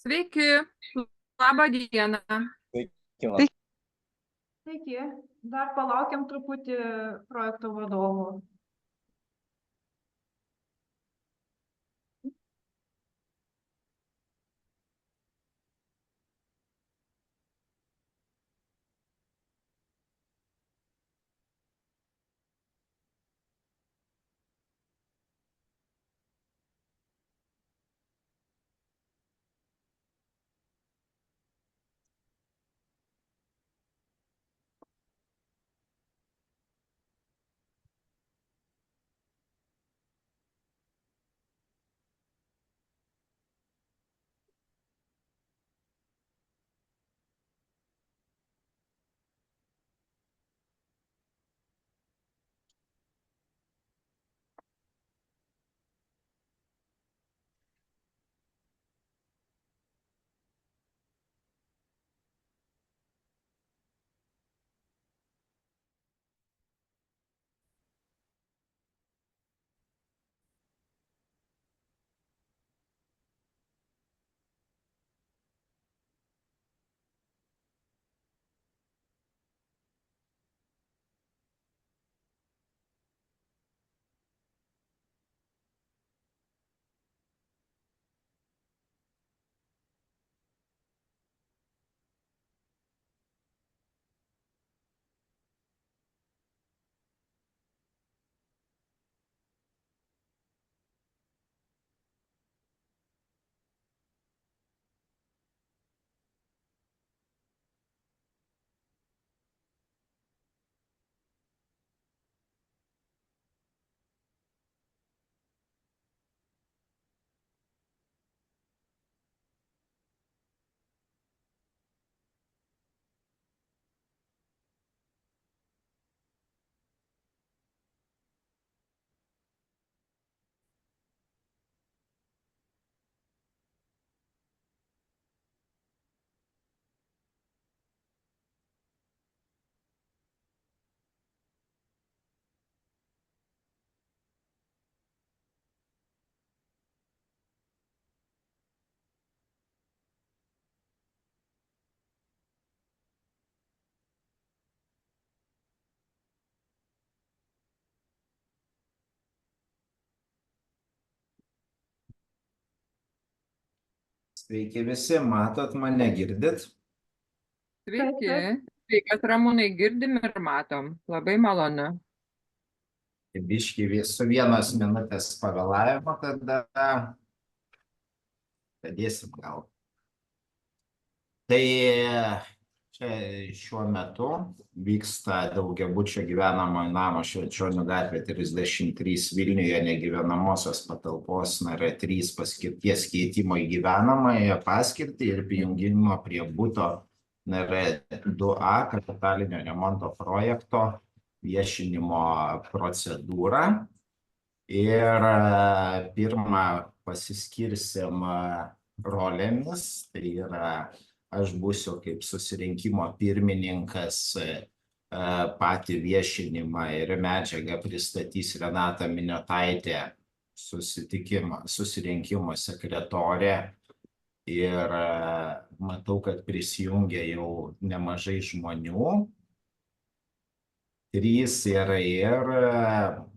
Sveiki, labą dieną. Sveiki. Sveiki, dar palaukiam truputį projekto vadovo. Sveiki visi, matot mane, girdit? Sveiki. Sveikas, Ramūnai, girdim ir matom. Labai malonu. Biškį su 1 minutės pavėlavimo, tada pradėsim gal. Tai čia šiuo metu vyksta daugiabučio gyvenamojo namo Švenčionių gatvė 33 Vilniuje negyvenamosios patalpos NR3 paskirties keitimo į gyvenamąją paskirtį ir prijungimo prie buto NR2A kapitalinio remonto projekto viešinimo procedūrą. Ir pirmą pasiskirsim rolėmis, tai yra aš būsiu kaip susirinkimo pirmininkas, patį viešinimą ir medžiagą pristatys Renata Miniotaitė, susirinkimo sekretorė. Ir matau, kad prisijungia jau nemažai žmonių. 3 ir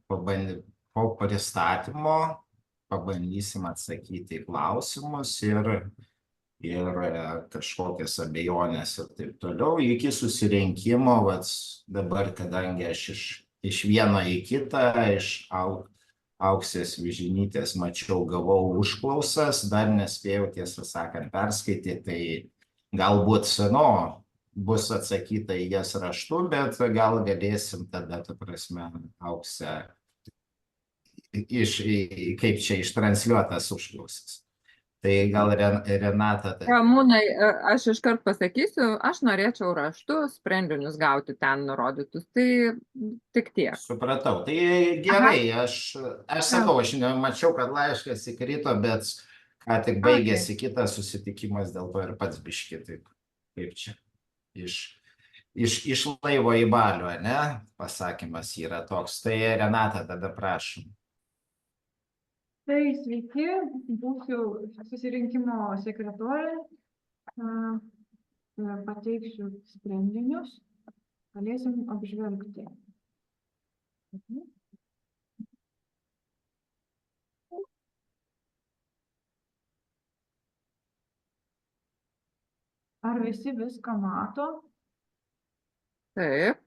po pristatymo pabandysim atsakyti į klausimus ir kažkokias abejonės ir taip toliau. Iki susirinkimo, dabar, kadangi aš iš vieno į kitą, iš Auksės Vižinytės mačiau, gavau užklausas, dar nespėjau, tiesą sakant, perskaityti, tai galbūt bus atsakyta į jas raštu, bet gal galėsim tada, ta prasme, Auksę, kaip čia ištransliuotas užklausas. Tai gal Renata... Ramūnai, aš iškart pasakysiu, aš norėčiau raštu sprendinius gauti ten nurodytus, tai tik tiek. Supratau, tai gerai, aš sakau, aš nemačiau, kad laiškas įkrito, bet ką tik baigėsi kitas susitikimas, dėl to ir pats biški, taip, kaip čia, iš laivo į balių, ne, pasakymas yra toks. Tai Renata, tada prašom. Tai sveiki, būsiu susirinkimo sekretorė, pateiksiu sprendinius, galėsim apžvelgti. Ar visi viską mato? Taip,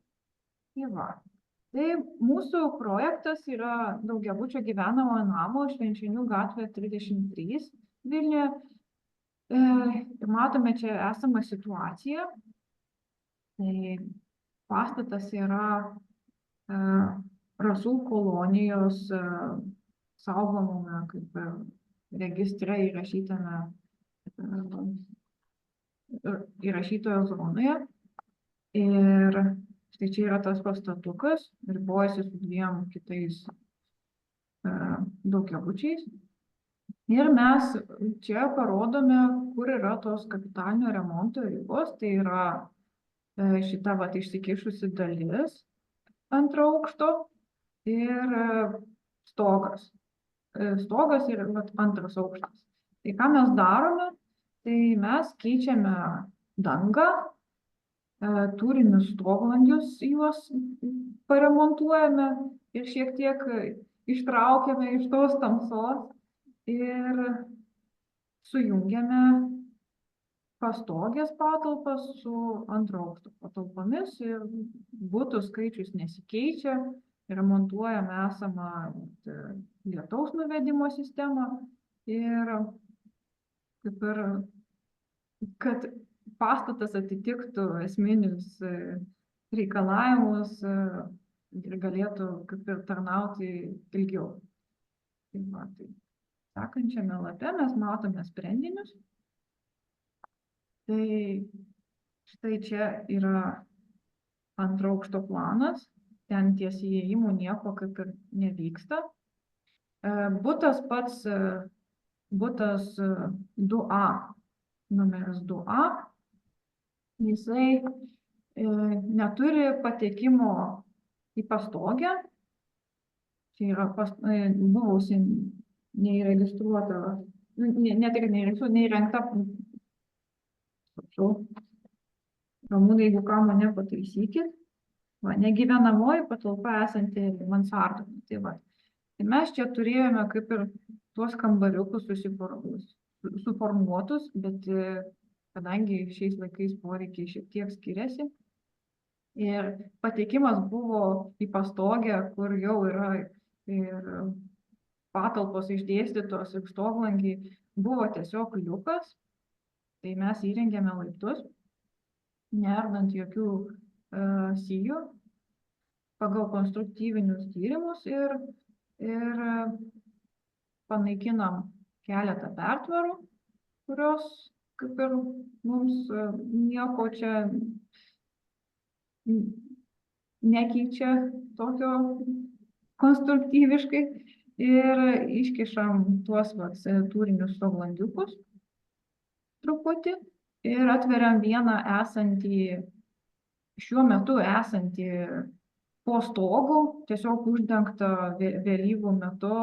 Tai va. Tai mūsų projektas yra daugiabučio gyvenamojo namo Švenčionių gatvė 33 Vilniuje. Ir matome čia esamą situaciją. Tai pastatas yra rasų kolonijos saugomame kaip registre įrašytoje zonoje. Ir štai čia yra tas pastatukas, ribojasi su dviem kitais daugiabučiais. Ir mes čia parodome, kur yra tos kapitalinio remonto ribos. Tai yra šita vat išsikišusi dalis antro aukšto ir stogas. Stogas ir vat antras aukštas. Tai ką mes darome? Tai mes keičiame dangą, turinius stoglangius, juos paremontuojame ir šiek tiek ištraukiame iš tos tamsos ir sujungiame pastogės patalpas su antro aukšto patalpomis ir butų skaičius nesikeičia, remontuojame esamą lietaus nuvedimo sistemą ir kaip ir kad pastatas atitiktų esminius reikalavimus ir galėtų kaip ir tarnauti ilgiau. Tai va, tai sekančiame lape mes matome sprendinius. Tai štai čia yra antro aukšto planas, ten ties įėjimu nieko kaip ir nevyksta. Butas pats, butas 2A, numeris 2A, jisai neturi patekimo į pastogę. Čia yra buvusi neįregistruota, neįrengta, Ramūnai, jeigu ką mane pataisykit, negyvenamoji patalpa esanti mansardoje. Tai va. Tai mes čia turėjome kaip ir tuos kambariukus suformuotus, bet kadangi šiais laikais poreikiai šiek tiek skiriasi ir patekimas buvo į pastogę, kur jau yra ir patalpos išdėstytos ir stoglangiai, buvo tiesiog liukas, tai mes įrengėme laiptus, neardant jokių sijų pagal konstruktyvinius tyrimus ir panaikinam keletą pertvarų, kurios kaip ir mums nieko čia nekeičia tokio konstruktyviškai ir iškišam tuos turinius stoglangiukus truputį ir atveriam vieną šiuo metu esantį po stogu, tiesiog uždengtą vėlyvų metu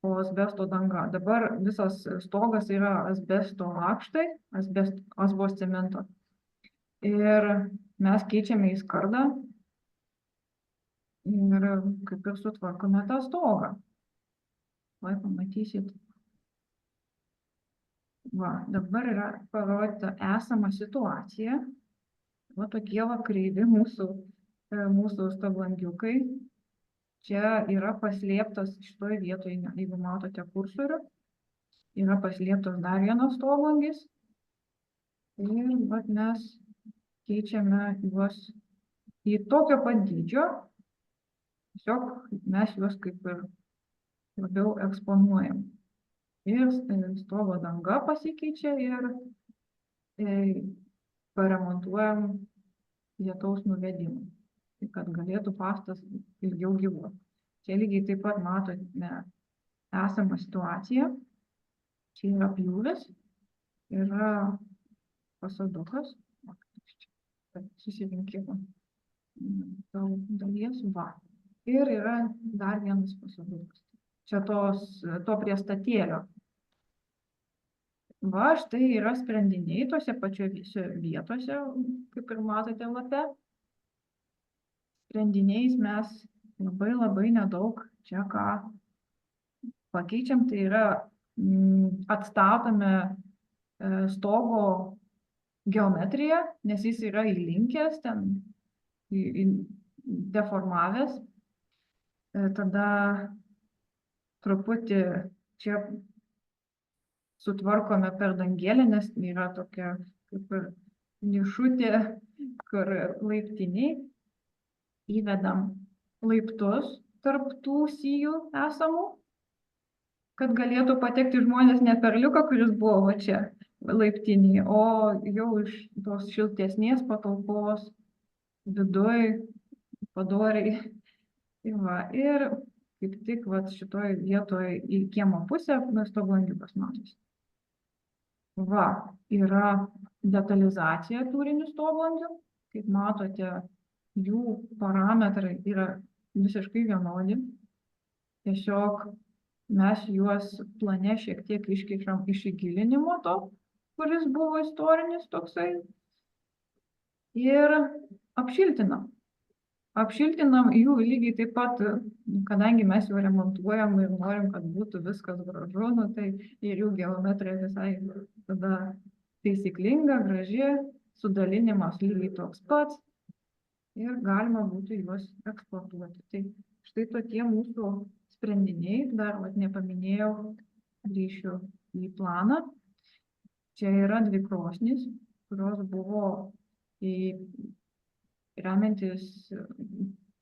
po asbesto danga. Dabar visas stogas yra asbesto lakštai, asbos cemento. Ir mes keičiame į skardą ir kaip ir sutvarkome tą stogą. Vai pamatysit. Va, dabar yra parodyta esama situacija. Va tokie va kreivi mūsų stoglangiukai. Čia yra paslėptas šitoje vietoje, jeigu matote kursorių, yra paslėptas dar vienas stoglangis. Ir vat mes keičiame juos į tokio pat dydžio. Tiesiog mes juos kaip ir labiau eksponuojam. Ir stogo danga pasikeičia ir paremontuojam lietaus nuvedimą, kad galėtų pastas ilgiau gyvuoti. Čia lygiai taip pat matome esamą situaciją. Čia yra pjūvis, yra pasadukas, susirinkimo dalies va. Ir yra dar vienas pasadukas. čia to priestatėlio. Va, štai yra sprendiniai tose pačiose vietose, kaip ir matote lape. Sprendiniais mes labai nedaug čia ką pakeičiam, tai yra atstatome stogo geometriją, nes jis yra įlinkęs, ten deformavęs. Tada truputį čia sutvarkome per dangėlę, nes yra tokia kaip ir nišutė, kur laiptiniai. Įvedam laiptus tarp tų sijų esamų, kad galėtų patekti žmonės ne per liuką, kuris buvo va čia laiptinėje, o jau iš tos šiltesnės patalpos viduj padoriai. Ir kaip tik va šitoj vietoj į kiemo pusę stogolangiukas matosi. Va, yra detalizacija tūrinių stogolangių. Kaip matote, jų parametrai yra visiškai vienodi. Tiesiog mes juos plane šiek tiek iškeičiam iš įgilinimo to, kuris buvo istorinis toksai. Ir apšiltinam. Apšiltinam jų lygiai taip pat, kadangi mes jau remontuojam ir norim, kad būtų viskas gražu, tai ir jų geometrija visai tada taisyklinga, graži, sudalinimas lygiai toks pats ir galima būtų juos eksploatuoti. Tai štai tokie mūsų sprendiniai, dar nepaminėjau, grįšiu į planą. Čia yra 2 krosnys, kurios buvo remiantis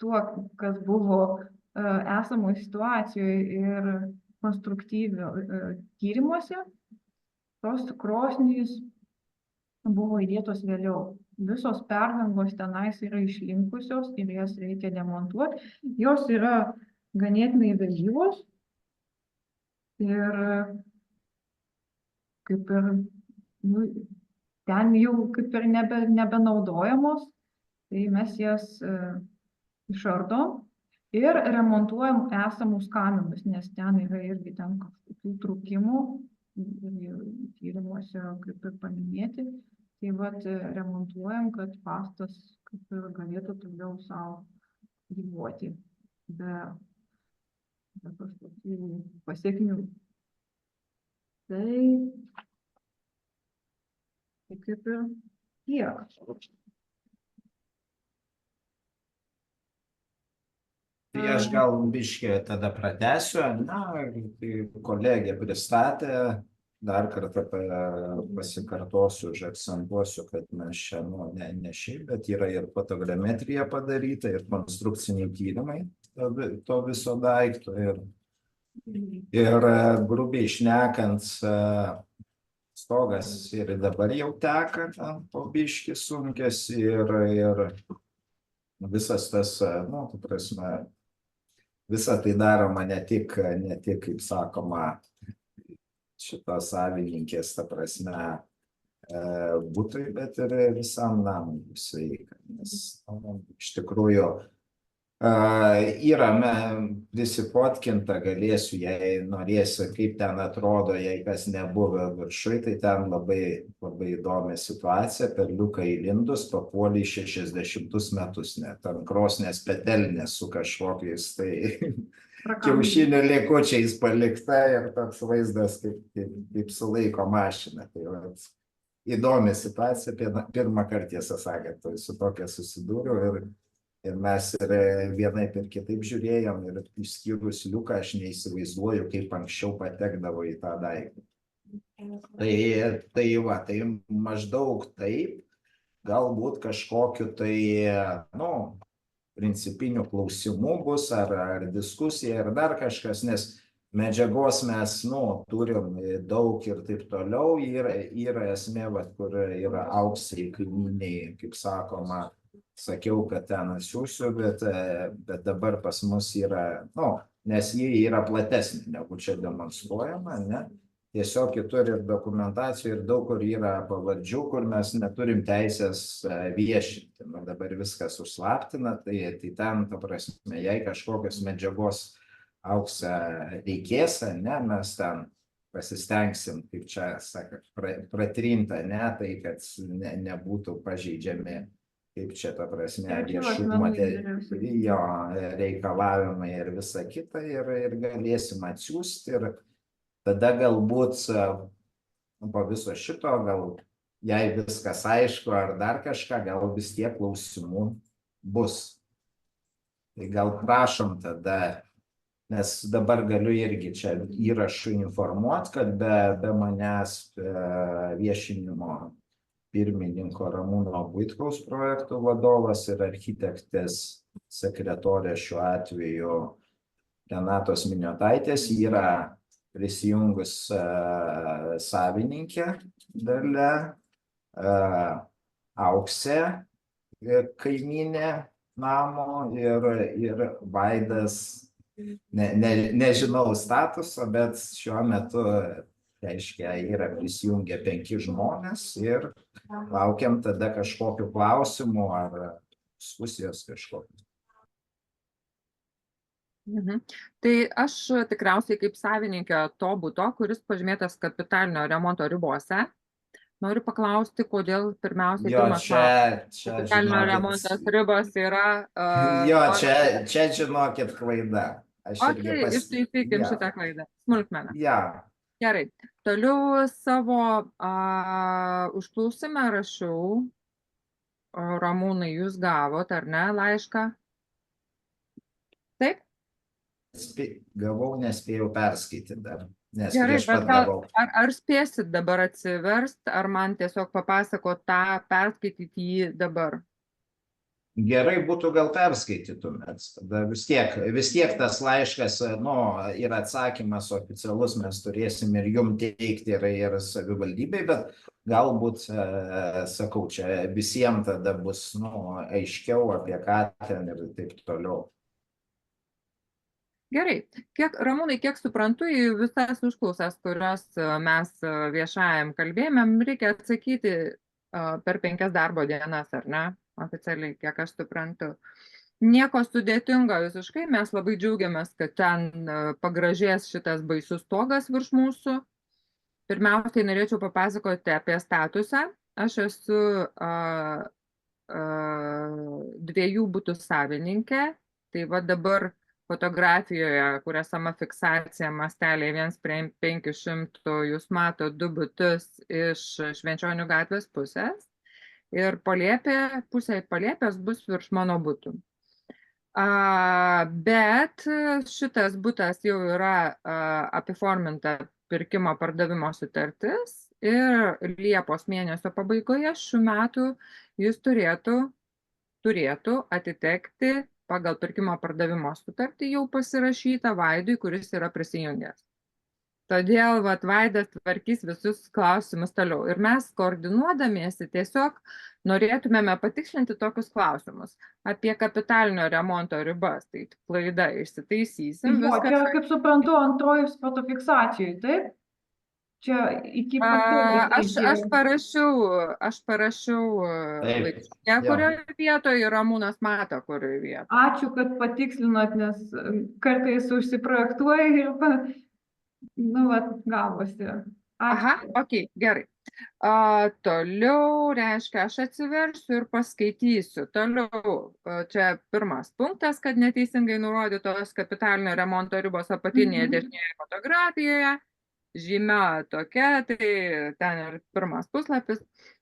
tuo, kas buvo esamoje situacijoje ir konstruktyvių tyrimuose, tos krosnys buvo įdėtos vėliau. Visos perdangos tenais yra išlinkusios ir jas reikia demontuoti. Jos yra ganėtinai vėlyvos ir kaip ir ten jau kaip ir nebenaudojamos. Tai mes jas išardom ir remontuojam esamus kaminus, nes ten yra irgi ten kažkokių trūkimų, tyrimuose kaip ir paminėti. Tai vat remontuojam, kad pastas kaip ir galėtų toliau savo gyvuoti be kažkokių pasekmių. Tai kaip ir tiek. Tai aš gal biškį tada pratęsiu, kolegė pristatė, dar kartą pasikartosiu, užakcentuosiu, kad mes čia, ne šiaip, bet yra ir fotogrametrija padaryta, ir konstrukciniai tyrimai to viso daikto, ir grubiai šnekant, stogas ir dabar jau teka, po biškį sunkės, ir visas tas, ta prasme, visa tai daroma ne tik, kaip sakoma, šitos savininkės, ta prasme, butui, bet ir visam namui sveika. Nes iš tikrųjų yra prisifotkinta, galėsiu, jei norėsiu, kaip ten atrodo, jei kas nebuvo viršui, tai ten labai įdomi situacija, per liuką įlindus papuolė 60 metus, net ant krosnės petelnės su kažkokiais tai kiaušinių likučiais palikta ir toks vaizdas kaip sulaiko mašina. Tai įdomi situacija, pirmą kartą, tiesą sakant, su tokia susidūriau ir mes ir vienaip ir kitaip žiūrėjom ir išskyrus liuką aš neįsivaizduoju, kaip anksčiau patekdavo į tą daiktą. Tai maždaug taip, galbūt kažkokiu tai, principinių klausimų bus, ar diskusija, ar dar kažkas, nes medžiagos mes, turim daug ir taip toliau, yra esmė, kur yra auksai, kaimynai, kaip sakoma, sakiau, kad ten siūsiu, bet dabar pas mus yra, nes jie yra platesnė, negu čia demonstruojama, ne? Tiesiog kitur ir dokumentacijų ir daug kur yra pavardžių, kur mes neturim teisės viešinti. Dabar viskas užslaptina, tai ten, ta prasme, jei kažkokios medžiagos auksą reikės, ne, mes ten pasistengsim, kaip čia sako, pratrinta, ne, tai kad nebūtų pažeidžiami, kaip čia ta prasme, viešumo jo reikalavimai ir visa kita, ir galėsim atsiųsti, ir tada galbūt po viso šito, gal jei viskas aišku ar dar kažką, gal vis tiek klausimų bus. Tai gal prašom tada, nes dabar galiu irgi čia įrašų informuoti, kad be manęs viešinimo pirmininko Ramūno Buitkaus projektų vadovas ir architektės sekretorė šiuo atveju Renatos Miniotaitės yra prisijungus savininkė Dalia, Auksė kaimynė namo ir Vaidas, nežinau statuso, bet šiuo metu, reiškia, yra prisijungę 5 žmonės ir laukiam tada kažkokių klausimų ar diskusijos kažkokių. Tai aš tikriausiai kaip savininkė to buto, kuris pažymėtas kapitalinio remonto ribose, noriu paklausti, kodėl pirmiausiai kapitalinio remontos ribos yra... Jo, čia žinokit klaida. Ištaisykim šitą klaidą. Smulkmeną. Gerai. Toliau savo užklausime rašiau. Ramūnai, jūs gavot, ar ne, laišką? Taip? Gavau, nespėjau perskaityti dar. Gerai, bet ar spėsit dabar atsiverst, ar man tiesiog papasakot tą, perskaityti jį dabar? Gerai būtų gal perskaitytumėt. Tada vis tiek tas laiškas, ir atsakymas oficialus mes turėsim ir jum teikti ir savivaldybei, bet galbūt, sakau, čia visiems tada bus aiškiau apie ką ten ir taip toliau. Gerai. Ramūnai, kiek suprantu, į visas užklausas, kurias mes viešajam kalbėjimėm, reikia atsakyti per 5 darbo dienas, ar ne? Oficialiai, kiek aš suprantu. Nieko sudėtingo visiškai, mes labai džiaugiamės, kad ten pagražės šitas baisus stogas virš mūsų. Pirmiausiai norėčiau papasakoti apie statusą. Aš esu 2 butų savininkė, tai va dabar fotografijoje, kur esama fiksacija mastelė 1:500, jūs mato 2 butus iš Švenčionių gatvės pusės ir pusė palėpės bus virš mano butų. Bet šitas butas jau yra apiforminta pirkimo pardavimo sutartis ir Liepos mėnesio pabaigoje šių metų jis turėtų atitekti pagal pirkimo pardavimo sutartį jau pasirašytą Vaidui, kuris yra prisijungęs. Todėl Vaidas tvarkys visus klausimus toliau. Ir mes koordinuodamiesi tiesiog norėtumėme patikslinti tokius klausimus apie kapitalinio remonto ribas. Tai klaida, išsitaisysim. Čia, kaip suprantu, antroji fotofiksacijai, taip? Čia iki aš parašiau laiške, kurioje vietoje ir Ramūnas mato, kurioje vietoje. Ačiū, kad patikslinot, nes kartais užsiprojektuoja ir gavosi. Aha, ok, gerai. Toliau, reiškia, aš atsiversiu ir paskaitysiu. Toliau, čia pirmas punktas, kad neteisingai nurodytos kapitalinio remonto ribos apatinėje dešinėje fotografijoje. Žymia tokia, tai ten ir pirmas puslapis.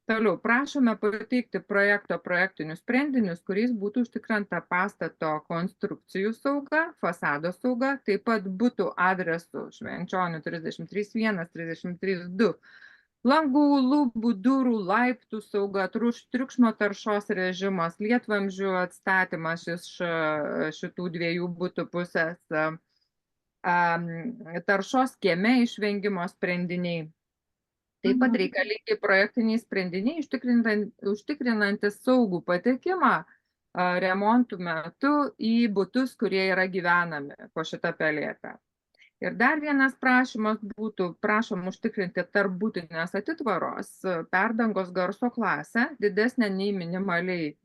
Toliau, prašome pateikti projektinius sprendinius, kuriais būtų užtikrinta pastato konstrukcijų sauga, fasado sauga, taip pat butų adresų Švenčionių 33.1, 33.2, langų, lubų, durų, laiptų sauga, triukšmo taršos režimas, lietvamzdžių atstatymas iš šitų 2 butų pusės, taršos kieme išvengimo sprendiniai. Taip pat reikalingi projektiniai sprendiniai, užtikrinantis saugų patekimą remontų metu į butus, kurie yra gyvenami po šitą pelėpę. Ir dar vienas prašymas būtų, prašom užtikrinti tarpbutinės atitvaros perdangos garso klasę, didesnę nei minimaliai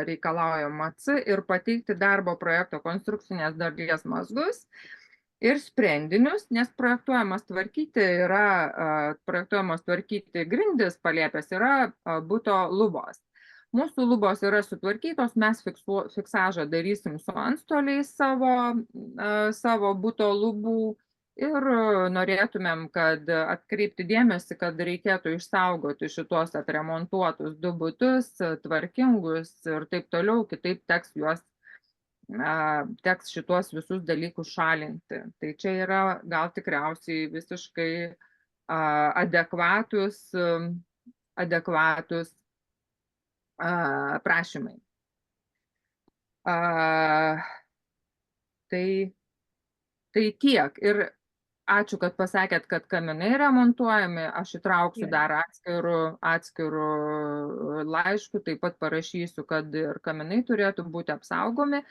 reikalaujama C ir pateikti darbo projekto konstrukcinės dalies mazgus ir sprendinius, nes projektuojamos tvarkyti grindis palėpės yra buto lubos. Mūsų lubos yra sutvarkytos, mes fiksažą darysim su antstoliais savo buto lubų ir norėtumėm, kad atkreipti dėmesį, kad reikėtų išsaugoti šitos atremontuotus du butus, tvarkingus ir taip toliau, kitaip teks šituos visus dalykus šalinti. Tai čia yra gal tikriausiai visiškai adekvatus prašymai. Tai tiek. Ir ačiū, kad pasakėt, kad kaminai remontuojami. Aš įtrauksiu dar atskirų laiškų, taip pat parašysiu, kad ir kaminai turėtų būti apsaugomi,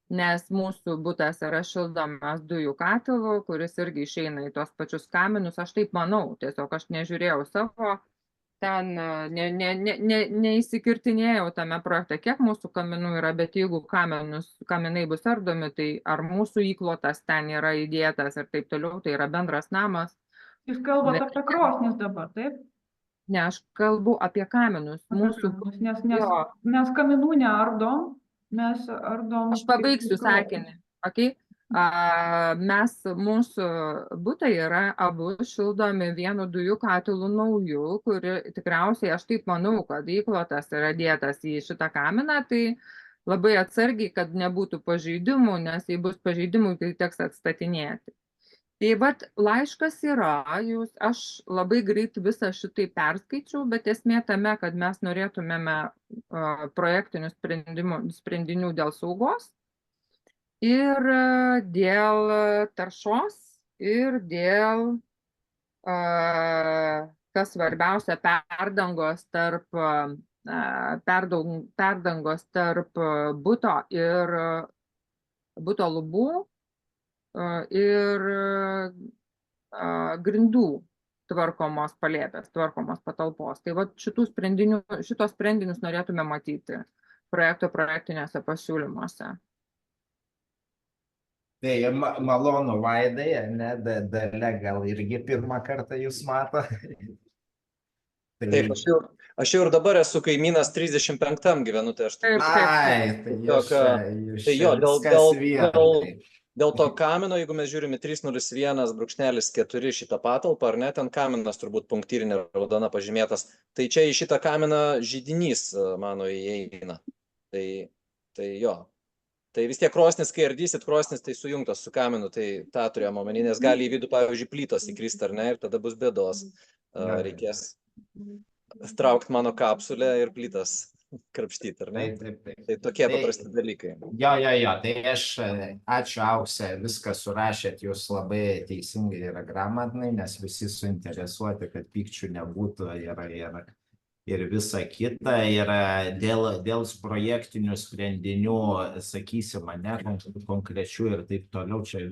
nes mūsų butas yra šildomas dujų katilu, kuris irgi išeina į tos pačius kaminus. Aš taip manau, tiesiog aš nežiūrėjau savo, ten neįsikirtinėjau tame projekte, kiek mūsų kaminų yra, bet jeigu kaminai bus ardomi, tai ar mūsų įklotas ten yra įdėtas ir taip toliau, tai yra bendras namas. Jūs kalbate apie krosnis dabar, taip? Ne, aš kalbu apie kaminus. Nes kaminų neardom, mes ardom... Aš pabaigsiu sakinį, okay? Mūsų butai yra abu šildomi vienu dujų katilu nauju, kuri tikriausiai, aš taip manau, kad įklotas yra dėtas į šitą kaminą, tai labai atsargiai, kad nebūtų pažeidimų, nes jei bus pažeidimų, tai teks atstatinėti. Tai bet laiškas yra, aš labai greit visą šitai perskaičiau, bet esmė tame, kad mes norėtumėme projektinių sprendinių dėl saugos ir dėl taršos ir dėl, kas svarbiausia, perdangos tarp buto ir buto lubų ir grindų tvarkomos palėpės, tvarkomos patalpos. Tai vat šitos sprendinius norėtume matyti projektiniuose pasiūlymuose. Tai malonu, Vaidai, ne, Dalia gal irgi pirmą kartą jūs mato. Taip, aš jau ir dabar esu kaimynas 35 gyvenu, tai aš taip. Tai jo, dėl to kamino, jeigu mes žiūrime 301/4 šitą patalpą, ar ne, ten kaminas turbūt punktyrinė raudona pažymėtas, tai čia į šitą kaminą židinys, mano, įeina. Tai jo. Tai vis tiek krosnis, kai ardysit krosnis, tai sujungtas su kaminu, tai tą turėjom omeny, nes gali į vidų, pavyzdžiui, plytos įkrist, ar ne, ir tada bus bėdos. Reikės traukti mano kapsulę ir plytas krapštyti, ar ne? Taip. Tai tokie paprasti dalykai. Jo, tai aš ačiū, Aukse, viską surašėt, jūs labai teisingai ir gramatnai, nes visi suinteresuoti, kad pykčių nebūtų ir visa kita. Ir dėl projektinių sprendinių, sakysim, ne konkrečių ir taip toliau, čia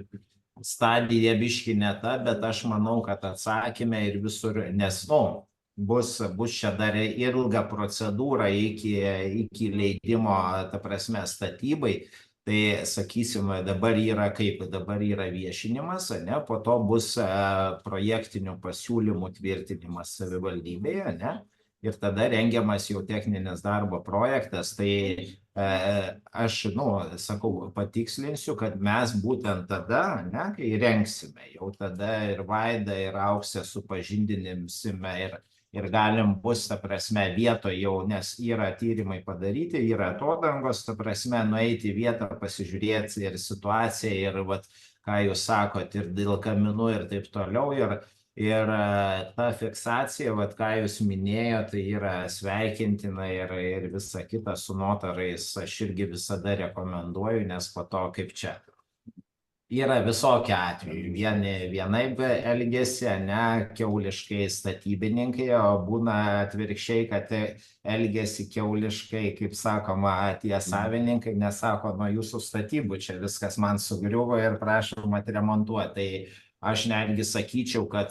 stadija biški ne ta, bet aš manau, kad atsakymė ir visur, nes, bus čia dar ilga procedūra iki leidimo, ta prasme, statybai. Tai, sakysim, dabar yra viešinimas, ne, po to bus projektinių pasiūlymų tvirtinimas savivaldybėje, ne, ir tada rengiamas jau techninis darbo projektas. Tai aš, sakau, patikslinsiu, kad mes būtent tada, ne, kai rengsime, jau tada ir Vaida, ir Auksė supažindinsime ir galim bus, ta prasme, vietoje jau, nes yra tyrimai padaryti, yra atodangos, ta prasme, nueiti į vietą, pasižiūrėti ir situaciją, ir vat, ką jūs sakot, ir dėl kaminų, ir taip toliau, ir ta fiksacija, vat, ką jūs minėjote, tai yra sveikintina ir visa kita su notarais, aš irgi visada rekomenduoju, nes po to kaip čia. Yra visokie atvejai, vienaip elgiasi, ne, kiauliškai statybininkai, o būna atvirkščiai, kad elgiasi kiauliškai, kaip sakoma, tie savininkai, nesako, nuo jūsų statybų čia viskas man sugriuvo ir prašom atremontuoti. Tai Aš netgi sakyčiau, kad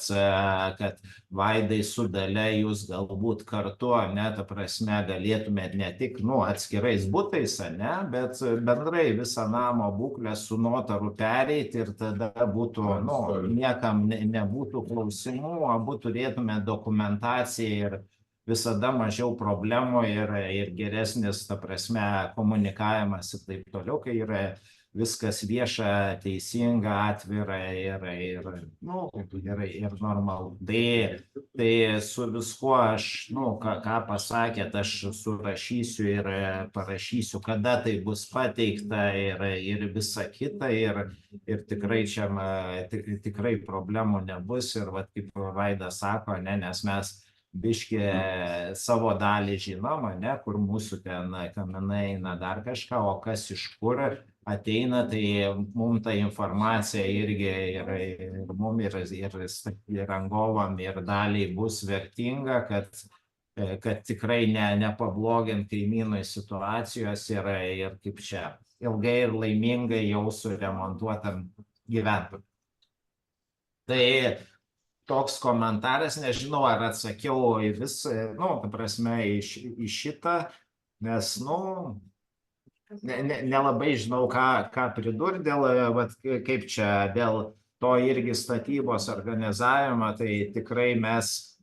Vaidai su Dalia jūs galbūt kartu, ne, ta prasme, galėtumėt ne tik, atskirais butais, ne, bet bendrai visą namo būklę su notaru pereiti ir tada būtų, niekam nebūtų klausimų, abu turėtume dokumentaciją ir visada mažiau problemų ir geresnis, ta prasme, komunikavimas ir taip toliau, kai yra viskas vieša, teisinga, atvira ir normalu. Tai su viskuo aš, ką pasakėt, aš surašysiu ir parašysiu, kada tai bus pateikta ir visa kita ir tikrai čia tikrai problemų nebus ir vat kaip Vaidas sako, nes mes biškį savo dalį žinom, kur mūsų ten kaminai eina dar kažką, o kas iš kur ateina, tai mums ta informacija irgi ir mum ir rangovam ir daliai bus vertinga, kad tikrai nepablogint kaimynui situacijos ir kaip čia ilgai ir laimingai jau suremontuotam gyventojui. Tai toks komentaras, nežinau, ar atsakiau į visą, ta prasme, į šitą, nes, nelabai žinau, ką pridurti kaip čia, dėl to irgi statybos organizavimo, tai tikrai mes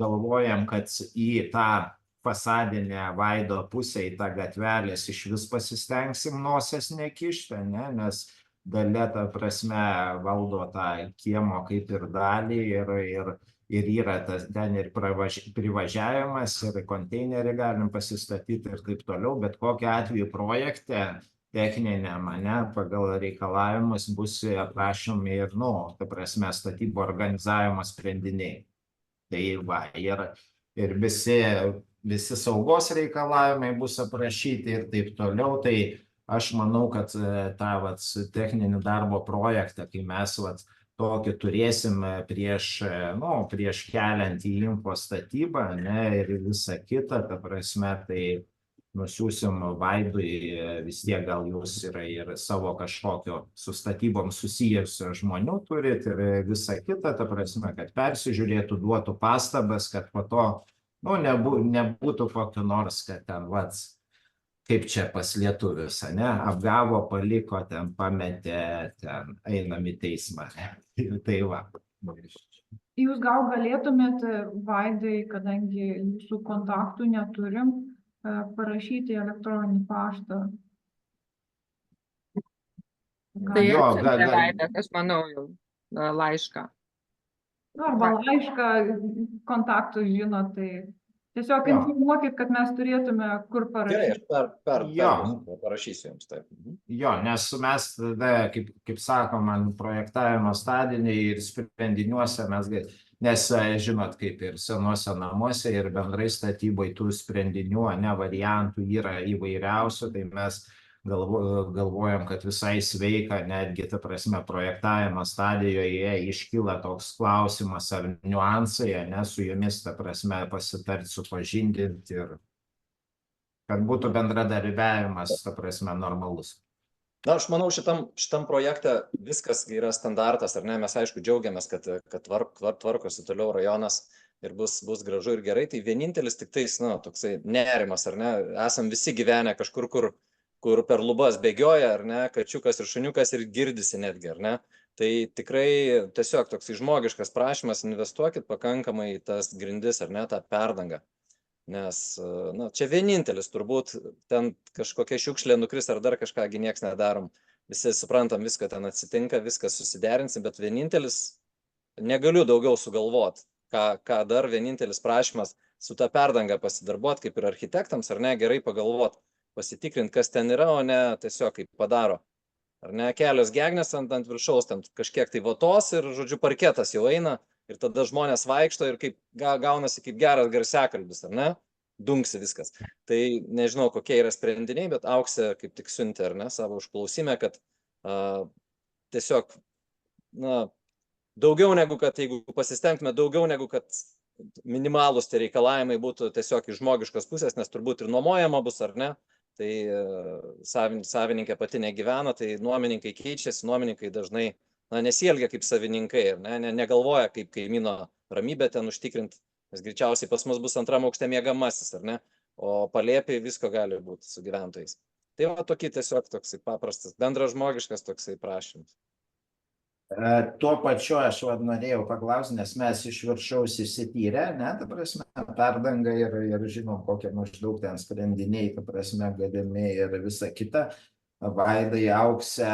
galvojam, kad į tą fasadinę Vaido pusę, į tą gatvelės iš vis pasistengsim nosies nekišti, nes Dalia, ta prasme, valdo tą kiemo kaip ir dalį ir yra ten ir privažiavimas, ir konteinerį galim pasistatyti ir taip toliau, bet kokiu atveju projekte techniniam, pagal reikalavimus bus aprašomi ir, ta prasme, statybų organizavimo sprendiniai. Tai va, ir visi saugos reikalavimai bus aprašyti ir taip toliau, tai aš manau, kad tą techninį darbo projektą, kai mes tokį turėsim prieš keliant į info statybą ir visą kitą, ta prasme, tai nusiųsim Vaidui, vis tiek gal jūs ir savo kažkokio su statybom susijusio žmonių turit ir visą kitą, ta prasme, kad persižiūrėtų, duotų pastabas, kad po to nebūtų kokio nors, kad ten kaip čia pas lietuvius, apgavo, paliko, ten pametė, ten einam į teismą. Tai va. Jūs gal galėtumėt, Vaidai, kadangi jūsų kontaktų neturim, parašyti elektroninį paštą. Tai atsiuntė Vaidas, aš manau, jau laišką. Arba laišką, kontaktus žino, tai tiesiog informuokit, kad mes turėtume kur parašyti. Gerai, aš parašysiu jums taip. Jo, nes mes tada, kaip sakoma, projektavimo stadiniai ir sprendiniuose nes, žinot, kaip ir senuose namuose ir bendrai statybai tų sprendinių, variantų yra įvairiausių, tai mes galvojam, kad visai sveika, netgi, ta prasme, projektavimo stadijoje iškyla toks klausimas ar niuansai, su jumis, ta prasme, pasitarti, supažindinti ir kad būtų bendradarbiavimas, ta prasme, normalus. Na, aš manau, šitam projekte viskas yra standartas, ar ne? Mes, aišku, džiaugiamės, kad tvarkosi toliau rajonas ir bus gražu ir gerai. Tai vienintelis tik tais, toksai nerimas, ar ne? Esam visi gyvenę kažkur, kur per lubas bėgioja, ar ne, kačiukas ir šuniukas ir girdisi netgi, ar ne. Tai tikrai tiesiog toks žmogiškas prašymas, investuokit pakankamai į tas grindis, ar ne, tą perdangą. Nes, čia vienintelis turbūt ten kažkokia šiukšlė nukris ar dar kažką, nieks nedarom. Visi suprantam, viską ten atsitinka, viską susiderinsim, bet vienintelis, negaliu daugiau sugalvot, ką dar vienintelis prašymas su tą perdangą pasidarbuot, kaip ir architektams, ar ne, gerai pagalvot, pasitikrinti, kas ten yra, o ne tiesiog kaip padaro. Ar ne, kelios gegnės ant viršaus, ten kažkiek tai vatos ir, žodžiu, parketas jau eina ir tada žmonės vaikšto ir kaip gaunasi kaip geras garsiakalbis, ar ne, dunksi viskas. Tai nežinau, kokie yra sprendiniai, bet Auksė kaip tik siuntė, ar ne, savo užklausime, kad tiesiog, daugiau negu kad, jeigu pasistengtume, daugiau negu kad minimalūs tie reikalavimai būtų tiesiog iš žmogiškos pusės, nes turbūt ir nuomojama bus, ar ne. Tai savininkė pati negyvena, tai nuomininkai keičiasi, nuomininkai dažnai nesielgia kaip savininkai, negalvoja kaip kaimyno ramybę ten užtikrinti, nes greičiausiai pas mus bus antram aukšte miegamasis, ar ne, o palėpiai visko gali būti su gyventojais. Tai va tokį tiesiog toksai paprastas, bendražmogiškas toksai prašymas. Tuo pačiu aš norėjau paklausti, nes mes iš viršaus įsityrę, ta prasme, perdangą ir žinom, kokie maždaug ten sprendiniai, ta prasme, galimi ir visa kita. Vaidai, Aukse,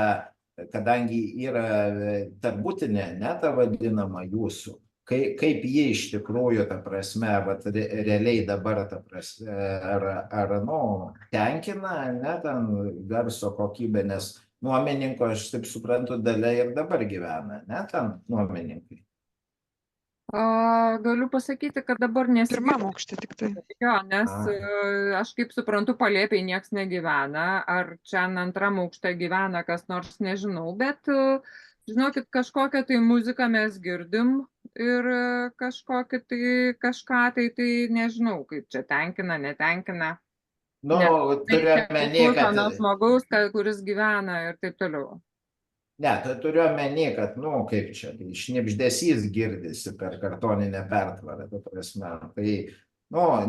kadangi yra tarbutinė, ta vadinama jūsų, kaip ji iš tikrųjų, ta prasme, realiai dabar, ta prasme, ar tenkina, ten garso kokybė, nes nuomininko, aš taip suprantu, dalia ir dabar gyvena, ten nuomininkai. Galiu pasakyti, kad dabar nesigirdi. Pirmam aukšte tik tai. Jo, nes aš kaip suprantu, palėpiai nieks negyvena, ar čia antram aukšte gyvena kas nors, nežinau, bet žinokit, kažkokią tai muziką mes girdim ir kažką tai nežinau, kaip čia tenkina, netenkina. Turiu omeny, kad... žmogaus, kuris gyvena ir taip toliau. Ne, tai turiu omeny, kad, kaip čia, šnibždesys girdisi per kartoninę pertvarą, ta prasme. Tai,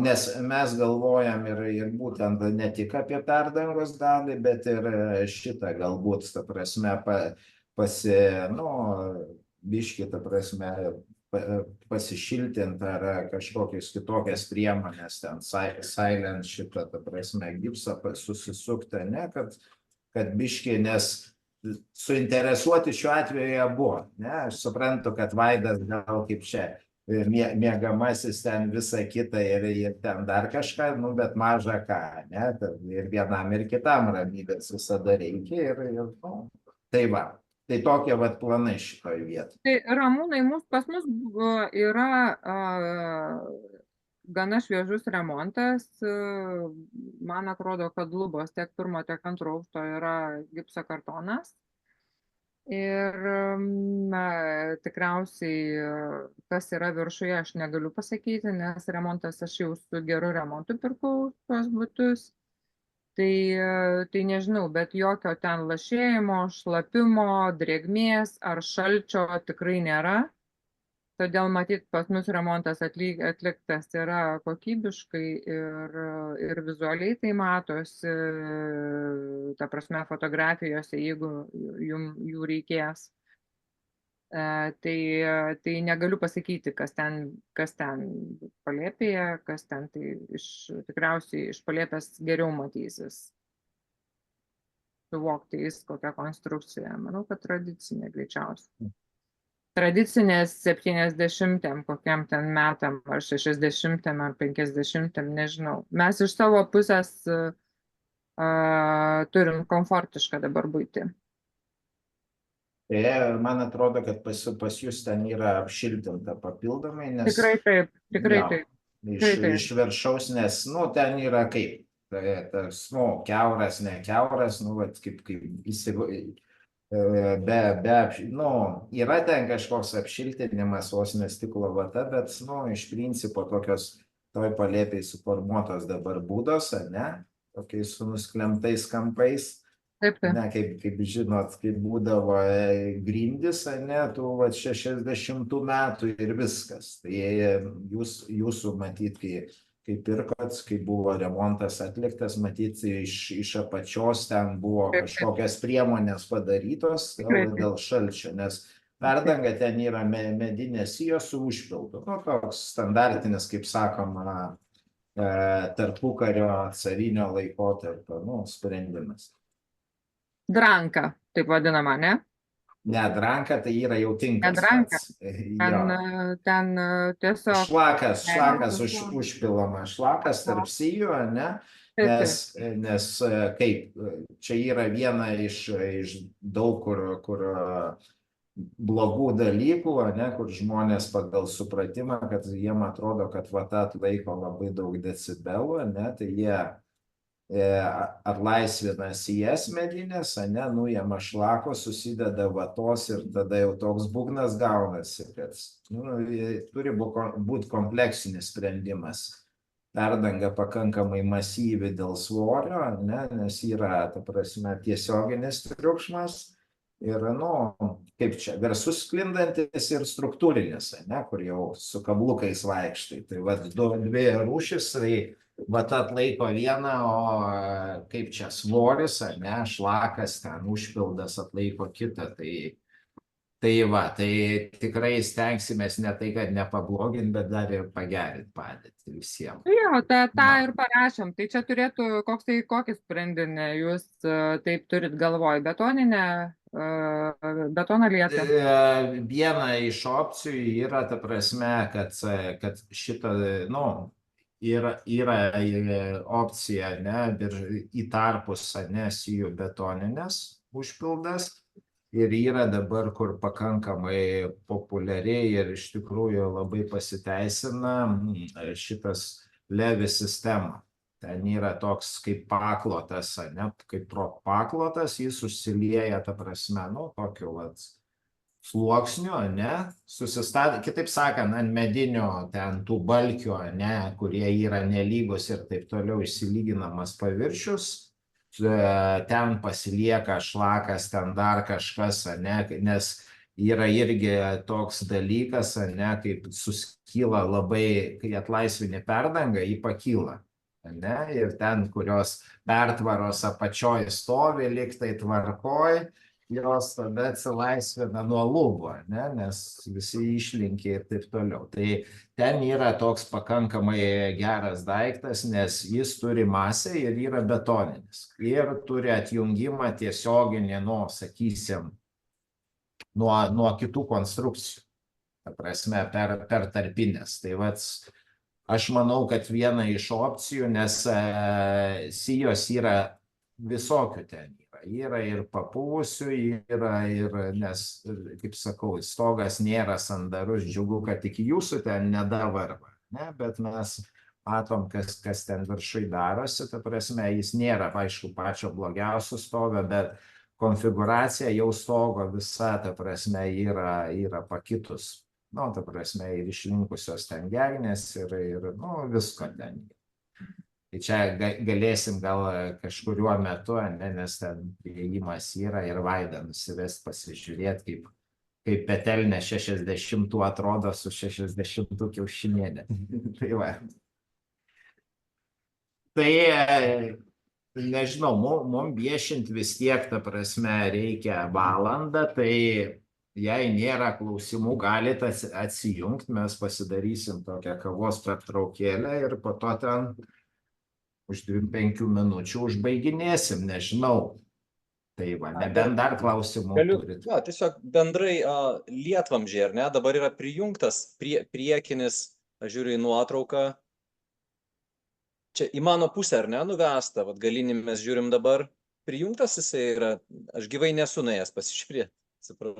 nes mes galvojam ir būtent ne tik apie perdangos dalį, bet ir šitą galbūt, ta prasme, biškį, ta prasme, pasišiltinti ar kažkokias kitokias priemonės, ten silent šitą, ta prasme, gipsą susisukti, kad biškį, nes suinteresuoti šiuo atveju buvo, aš suprantu, kad Vaidas gal kaip čia miegamasis ten visą kitą ir ten dar kažką, bet maža ką, ir vienam ir kitam ramybės visada reikia ir tai va. Tai tokie planai šitoje vietoje. Tai Ramūnai, pas mus yra gana šviežus remontas. Man atrodo, kad lubos tiek pirmo, tiek antro aukšto yra gipsokartonas. Ir tikriausiai, kas yra viršuje, aš negaliu pasakyti, nes remontas aš jau su geru remontu pirkau tuos butus. Tai nežinau, bet jokio ten lašėjimo, šlapimo, drėgmės ar šalčio tikrai nėra. Todėl matyt, pas mus remontas atliktas yra kokybiškai ir vizualiai tai matosi, ta prasme, fotografijose, jeigu jų reikės. Tai negaliu pasakyti, kas ten palėpėje, kas ten, tai tikriausiai iš palėpės geriau matysis. Suvokti jis kokią konstrukciją. Manau, kad tradicinė greičiausiai. Tradicinės 70 kokiam ten metam, ar 60 ar 50, nežinau. Mes iš savo pusės turim komfortišką dabar būti. Man atrodo, kad pas jūs ten yra apšiltinta papildomai, nes... Tikrai taip, tikrai taip. Iš viršaus, nes, ten yra kaip, tas, kiauras, ne kiauras, kaip yra ten kažkoks apšiltinimas, vos ne stiklo vata, bet, iš principo tokios toj palėpiai suformuotos dabar būdos, tokiais su nusklemtais kampais. Kaip žinot, kaip būdavo grindis, tų 60 metų ir viskas. Tai jūsų matyt, kai pirkot, kai buvo remontas atliktas, matyt, iš apačios ten buvo kažkokias priemonės padarytos dėl šalčio, nes perdanga ten yra medinės sijos su užpildu. Toks standartinis, kaip sakoma, tarpukario carinio laikotarpio sprendimas. Dranka, taip vadinama, ne? Ne, dranka tai yra jau tinkas. Ne dranka, ten tiesiog... Šlakas užpilama, šlakas tarp sijų, nes kaip, čia yra viena iš daug kur blogų dalykų, kur žmonės pagal supratimą, kad jiem atrodo, kad vata atlaiko labai daug decibelų, tai jie atlaisvina sijas medinės, nuima šlako, susideda vatos ir tada jau toks būgnas gaunasi, kad turi būti kompleksinis sprendimas. Perdanga pakankamai masyvi dėl svorio, nes yra, ta prasme, tiesioginis triukšmas kaip čia, garsus sklindantis ir struktūrinis, ne, kur jau su kablukais vaikštai. Tai va, dvi rūšis, tai va atlaiko vieną, o kaip čia svoris, ne, šlakas ten užpildas atlaiko kitą. Tai tikrai stengsimės ne tai, kad nepabloginti, bet dar ir pagerinti padėtį visiems. Jo, tą ir parašėm. Tai čia turėtų kokį sprendinį jūs taip turit galvoj, betoną lietą? Viena iš opcijų yra ta prasme, kad šitą, yra opcija, ne, į tarpus, ne, sijų betoninės užpildas. Ir yra dabar, kur pakankamai populiariai ir iš tikrųjų labai pasiteisina šitas levi sistema. Ten yra toks kaip paklotas, ne, kaip paklotas, jis užsilieja, ta prasme, tokiu sluoksniu, ne, susistatė, kitaip sakant, ant medinio ten tų balkių, ne, kurie yra nelygus ir taip toliau išsilyginamas paviršius. Ten pasilieka šlakas, ten dar kažkas, ne, nes yra irgi toks dalykas, ne, kaip suskyla labai, kai atlaisvini perdangą, jį pakyla, ne, ir ten, kurios pertvaros apačioj stovi, lyg tai tvarkoj, jos tada atsilaisvina nuo lubų, ne, nes visi išlinkia ir taip toliau. Tai ten yra toks pakankamai geras daiktas, nes jis turi masę ir yra betoninis. Ir turi atjungimą tiesioginį, sakysim, nuo kitų konstrukcijų. Ta prasme, per tarpinės. Tai aš manau, kad viena iš opcijų, nes sijos yra visokių ten. Yra ir papuvusių, nes, kaip sakau, stogas nėra sandarus, džiugu, kad tik jūsų ten nedavarva, ne, bet mes matom, kas ten viršui darosi, ta prasme, jis nėra, aišku, pačio blogiausio stogo, bet konfiguracija jau stogo visa, ta prasme, yra pakitus, ta prasme, ir išlinkusios ten gegnės ir visko ten. Tai čia galėsim gal kažkuriuo metu, nes ten įėjimas yra ir Vaidą nusivest pasižiūrėti, kaip petelnė 60 atrodo su 60 kiaušinienė. Tai nežinau, mums viešint vis tiek, ta prasme, reikia valandą, tai jei nėra klausimų, galite atsijungti, mes pasidarysim tokią kavos pertraukėlę ir po to ten už 5 minučių užbaiginėsim, nežinau. Tai nebent dar klausimų turit. Tiesiog bendrai lietvamzdžiai, ar ne, dabar yra prijungtas priekinis, aš žiūriu į nuotrauką. Čia į mano pusę, ar ne, nuvesta, galinį mes žiūrim dabar, prijungtas jisai yra, aš gyvai nesu nuėjęs pasižiūrėti.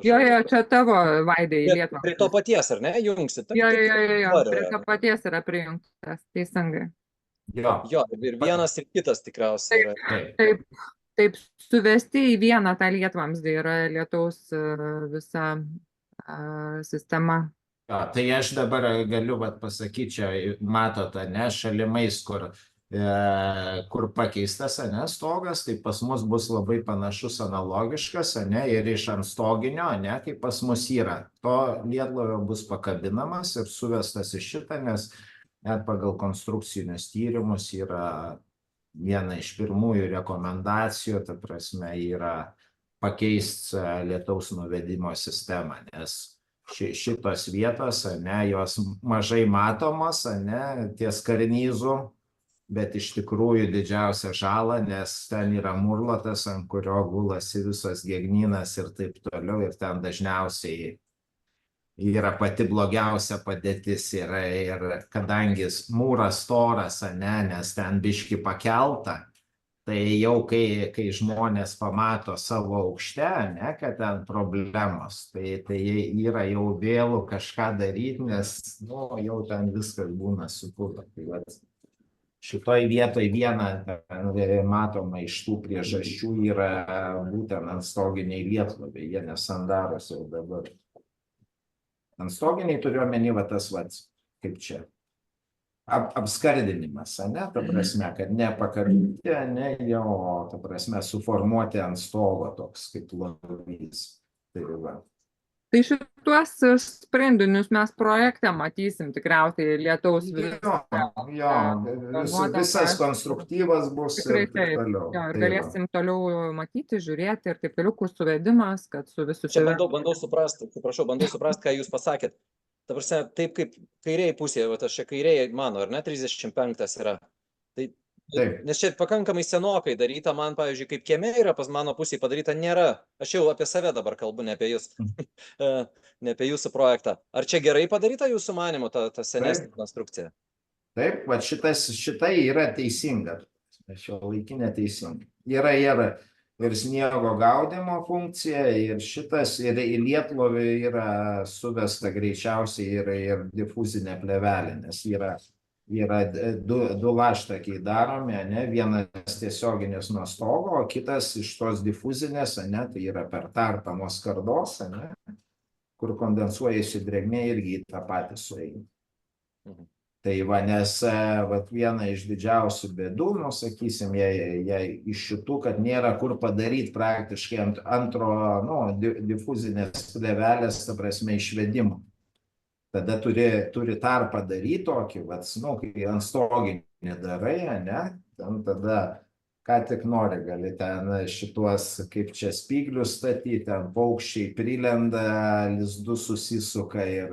Jo, čia tavo, Vaidai, lietvamzdis. Prie to paties, ar ne, jungsit? Jo, prie to paties yra prijungtas, teisingai. Jo, ir vienas ir kitas tikriausiai yra. Taip, suvesti į vieną tą lietvamzdį yra lietaus visa sistema. Tai aš dabar galiu pasakyti, čia matot, ne, šalimais, kur pakeistas, ne, stogas, tai pas mus bus labai panašus analogiškas, ne, ir iš ant stoginio, ne, kaip pas mus yra. To lietlavio bus pakabinamas ir suvestas į šitą, nes net pagal konstrukcinius tyrimus yra viena iš pirmųjų rekomendacijų, ta prasme, yra pakeisti lietaus nuvedimo sistemą, nes šitos vietos, ne, jos mažai matomos, ne, ties karnyzu, bet iš tikrųjų didžiausia žala, nes ten yra murlotas, ant kurio gulasi visas gegnynas ir taip toliau, ir ten dažniausiai yra pati blogiausia padėtis ir kadangi mūras storas, nes ten biški pakelta, tai jau kai žmonės pamato savo aukšte, ne, kad ten problemos, tai yra jau vėlų kažką daryti, nes jau ten viskas būna supūta. Šitoj vietoj viena matoma iš tų priežasčių yra būtent antstoginiai lietlaviai, jie nesandaros jau dabar. Antstoginiai turiu omeny tas, kaip čia, apskardinimas, ne, ta prasme, kad ne pakabinti, ne jau, ta prasme, suformuoti ant stogo toks kaip lovys. Tai va. Tai šituos sprendinius mes projekte matysim tikriausiai lietaus Visas konstruktyvas bus tikrai ir taip toliau. Jo, ir Tai va. galėsim toliau matyti, žiūrėti ir taip toliau, kur suvedimas, kad su visu Čia bandau suprasti, ką jūs pasakėt. Ta prasme, taip kaip kairiai pusėje, va aš čia kairiai mano, ar ne, 35 yra. Taip. Nes čia pakankamai senokai daryta, man, pavyzdžiui, kaip kieme yra pas mano pusėje padaryta, nėra. Aš jau apie save dabar kalbu, ne apie jūs, ne apie jūsų projektą. Ar čia gerai padaryta jūsų manymu, ta senesnė konstrukcija? Taip, va šita yra teisinga, šiuolaikinė teisinga. Yra ir sniego gaudimo funkcija, ir šitas, ir į lietlovį yra suvesta greičiausiai ir difuzinė plėvelė, nes yra du laštakiai daromi, ne, vienas tiesioginis nuo stogo, o kitas iš tos difuzinės, ne, tai yra per tarpą nuo skardos, ne, kur kondensuojasi drėgmė irgi į tą patį sueina. Tai va, nes viena iš didžiausių bėdų, nu, sakysim, jei iš šitų, kad nėra kur padaryti praktiškai antro, nu, difuzinės plėvelės, ta prasme, išvedimo. Tada turi tarpą daryti tokį, nu, kai ant stoginį darai, ne, ten tada, ką tik nori, gali ten šituos, kaip čia spyglius statyti, ten paukščiai prilenda, lizdus susisuka ir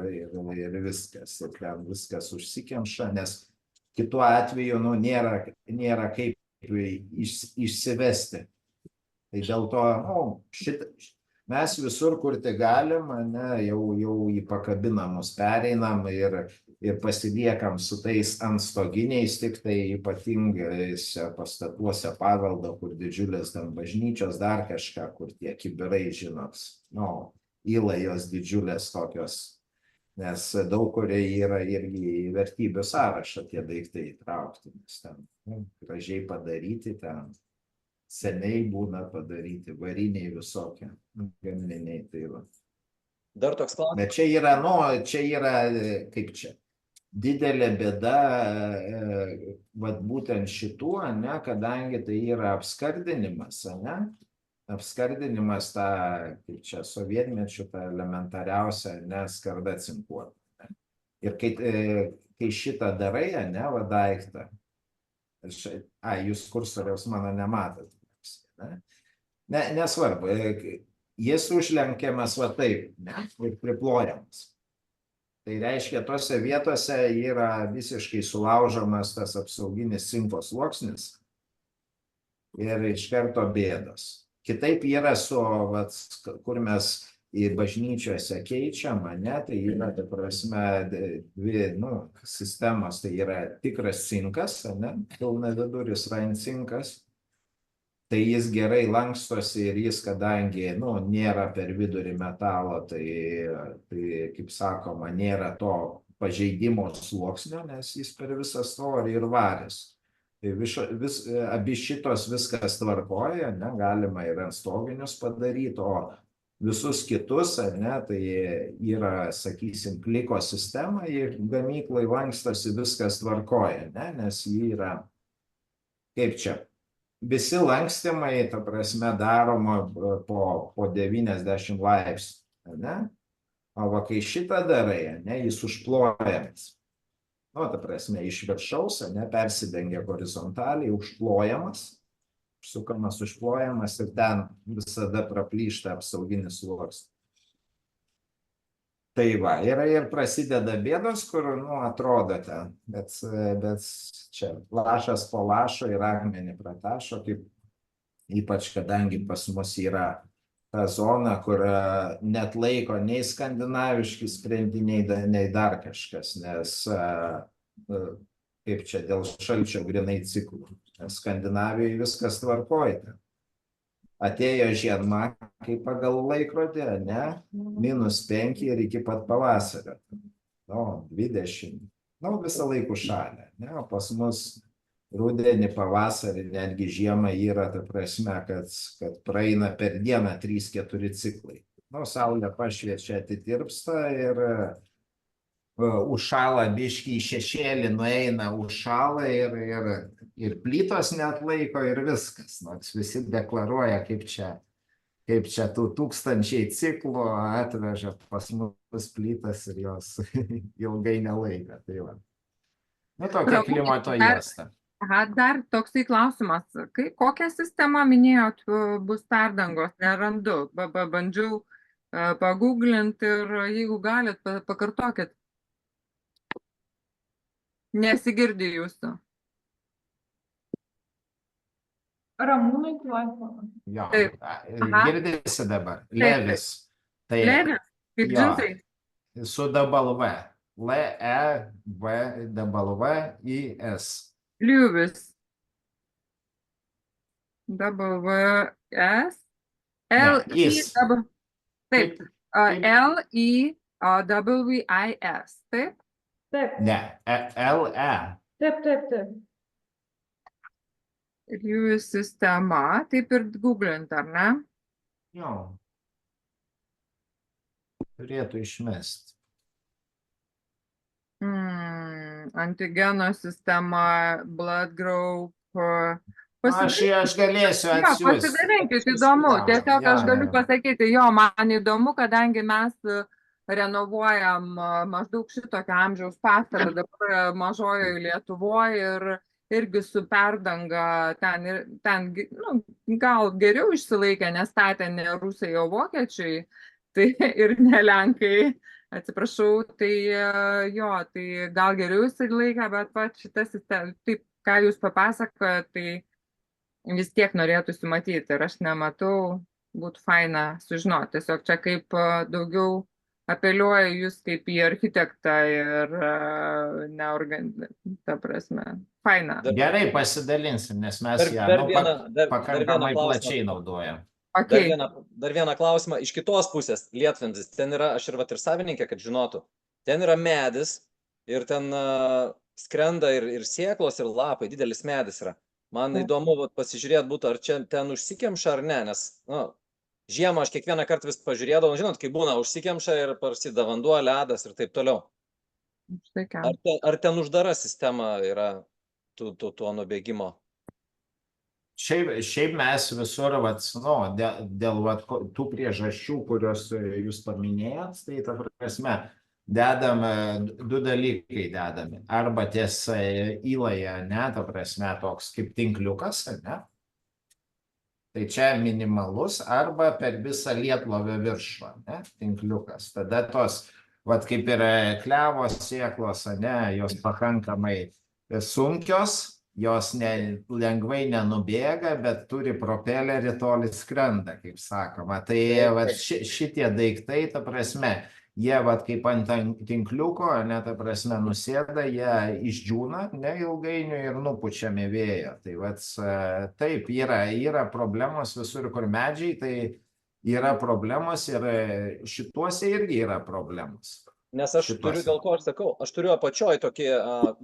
viskas, ir ten viskas užsikemša, nes kitu atveju, nu, nėra kaip išsivesti. Tai dėl to, nu, mes visur, kur tik galim, ne, jau į pakabinamus pereinam ir pasiliekam su tais antstoginiais, tik tai ypatingais pastatuose paveldo, kur didžiulės ten bažnyčios, dar kažką, kur tie kibirai, žinot, nu, įlajos didžiulės tokios, nes daug kur yra irgi į vertybių sąrašą tie daiktai įtraukti, nes ten gražiai padaryti, ten seniai būna padaryti, variniai visokie gaminiai, tai va. Dar toks klausimas. Bet čia yra, kaip čia, didelė bėda, būtent šituo, ne, kadangi tai yra apskardinimas, ne, apskardinimas tą, kaip čia, sovietmečių tą elementariausią, ne, skardą cinkuotą. Ir kai šitą darai, ne, va daiktą, jūs kursoriaus mano nematot. Nesvarbu, jis užlenkiamas va taip, ne, ir priplojamas. Tai reiškia, tose vietose yra visiškai sulaužomas tas apsauginis cinko sluoksnis ir iš karto bėdos. Kitaip yra kur mes į bažnyčiose keičiam, ne, tai yra, ta prasme, dvi, nu, sistemos, tai yra tikras cinkas, ne, pilnaviduris rancinkas. Tai jis gerai lankstosi ir jis, kadangi, nu, nėra per vidurį metalo, tai, kaip sakoma, nėra to pažeidimo sluoksnio, nes jis per visą storį ir varis. Abi šitos viskas tvarkoja, ne, galima ir ant stoginius padaryti, o visus kitus, ne, tai yra, sakysim, pliko sistema, ir gamyklai lankstosi viskas tvarkoja, ne, nes jį yra, kaip čia, visi lankstimai, ta prasme, daroma po 90 laipsnių, ne? O va, kai šitą darai, ne, jis užplojamas. Nu, ta prasme, iš viršaus, ne, persidengia horizontaliai, užplojamas, sukamas, užplojamas ir ten visada praplyšta apsauginis sluoksnis. Tai va, ir prasideda bėdos, kur, nu, atrodo ten, bet čia lašas po lašo ir akmenį pratašo, kaip ypač kadangi pas mus yra ta zona, kur net laiko nei skandinaviški sprendiniai, nei dar kažkas, nes kaip čia dėl šalčio grinai ciklų, Skandinavijoje viskas tvarkoja. Atėjo žiema, kaip pagal laikrodį, ne, -5 ir iki pat pavasario, nu, 20, nu, visą laikų šalia, ne, o pas mus rudenį, pavasarį, netgi žiemą yra, ta prasme, kad praeina per dieną 3-4 ciklai. Nu, saulė pašviečia, atitirpsta užšąla biškį į šešėlį, nueina, užšąla ir plytos neatlaiko ir viskas. Nors visi deklaruoja, kaip čia tų tūkstančiai ciklų atveža pas mus plytas ir jos ilgai nelaiko. Tai va. Nu, tokia klimato juosta. Aha, dar toksai klausimas. Kokią sistemą minėjot bus perdangos? Nerandu. Bandžiau paguglinti ir jeigu galit, pakartokit. Nesigirdi jūsų. Ramūnai, klausimą. Jo, Taip. girdėsi dabar. Levis. Tai, Levis, kaip jo, džinsai. su W. L-E-V-W-I-S. Liuvis. W-S. Is. Taip. L-I-W-I-S. Taip? Taip, Ne, L-E. taip. Liuvis sistema. Taip ir googlint, ar ne? Jo. Turėtų išmesti. Antigeno sistema, blood group. Aš galėsiu atsiųsti. Pasidalinkit, įdomu. Tiesiog aš galiu pasakyti, jo, man įdomu, kadangi mes renovuojam maždaug šitokio amžiaus pastatą dabar mažojoje Lietuvoje ir irgi su perdanga ten gal geriau išsilaikė, nes statė ne rusai, o vokiečiai, tai ir ne lenkai. Atsiprašau, tai jo, tai gal geriau išsilaikė, bet pat šitą sistemą, taip, ką jūs papasakojate, tai vis tiek norėtųsi matyti ir aš nematau, būtų faina sužinoti. Tiesiog čia kaip daugiau apeliuoja jūs kaip į architektą ir ta prasme, faina. Gerai, pasidalinsim, nes mes ją pakankamai plačiai naudojam. Okay. Dar vieną klausimą. Iš kitos pusės, Lietvamzdis, ten yra, aš ir savininkė, kad žinotų, ten yra medis ir ten skrenda ir sėklos, ir lapai, didelis medis yra. Man įdomu pasižiūrėti būtų, ar čia ten užsikemša ar ne, nes žiemą aš kiekvieną kartą vis pažiūrėdavau, žinot, kai būna užsikemša ir prasideda vanduo, ledas ir taip toliau. Ar ten uždara sistema yra tuo nubėgimo? Šiaip mes visur, dėl tų priežasčių, kurios jūs paminėjot, tai ta prasme, dedam du dalykai dedami. Arba ties įlaja, ne, ta prasme, toks kaip tinkliukas, ne? Tai čia minimalus, arba per visą Lietuvą viršų, ne, tinkliukas. Tada tos, kaip ir klevos sėklos, ne, jos pakankamai sunkios, jos lengvai nenubėga, bet turi propelerį, toli skrenda, kaip sakoma. Tai šitie daiktai, ta prasme, jie kaip ant tinkliuko, ne, ta prasme, nusėda, jie išdžiūna neilgainiui ir nupučiami vėjo. Tai taip, yra problemos visur, kur medžiai, tai yra problemos ir šituose irgi yra problemos. Nes aš turiu, dėl ko aš sakau, aš turiu apačioj tokį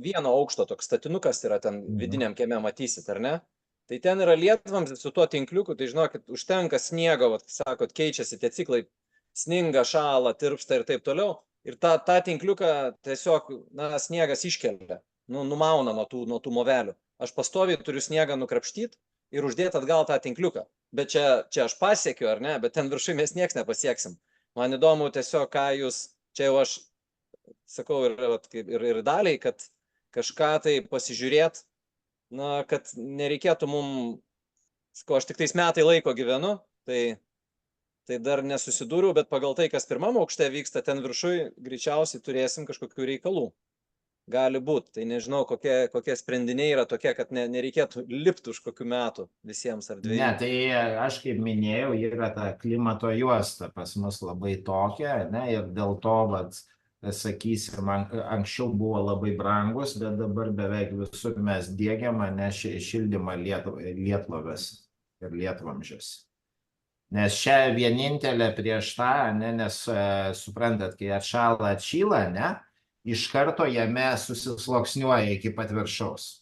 vieno aukšto toks statinukas yra ten vidiniam kieme, matysit, ar ne? Tai ten yra Lietvamzdis su tuo tinkliuku, tai žinokit, užtenka sniego, sakot, keičiasi tie ciklai, sninga, šąla, tirpsta ir taip toliau. Ir tą tinkliuką tiesiog, sniegas iškelia, numauna nuo tų movelių. Aš pastoviai turiu sniegą nukrapštyti ir uždėti atgal tą tinkliuką. Bet čia aš pasiekiu, ar ne? Bet ten viršui mes nieks nepasieksim. Man įdomu tiesiog, ką jūs... Čia jau aš sakau ir daliai, kad kažką tai pasižiūrėt, kad nereikėtų sakau, aš tik tais metai laiko gyvenu, tai dar nesusidūriau, bet pagal tai, kas pirmam aukšte vyksta, ten viršui greičiausiai turėsim kažkokių reikalų. Gali būti, tai nežinau, kokie sprendiniai yra tokie, kad nereikėtų lipti už kokių metų visiems ar dviejų. Ne, tai aš kaip minėjau, yra ta klimato juosta pas mus labai tokia, ne, ir dėl to, sakysim, anksčiau buvo labai brangus, bet dabar beveik visur mes diegiam, ne, šildymą Lietuvės ir Lietvamzdžiuose. Nes čia vienintelė prieš tą, ne, nes suprantat, kai atšyla, ne, iš karto jame susisluoksniuoja iki pat viršaus.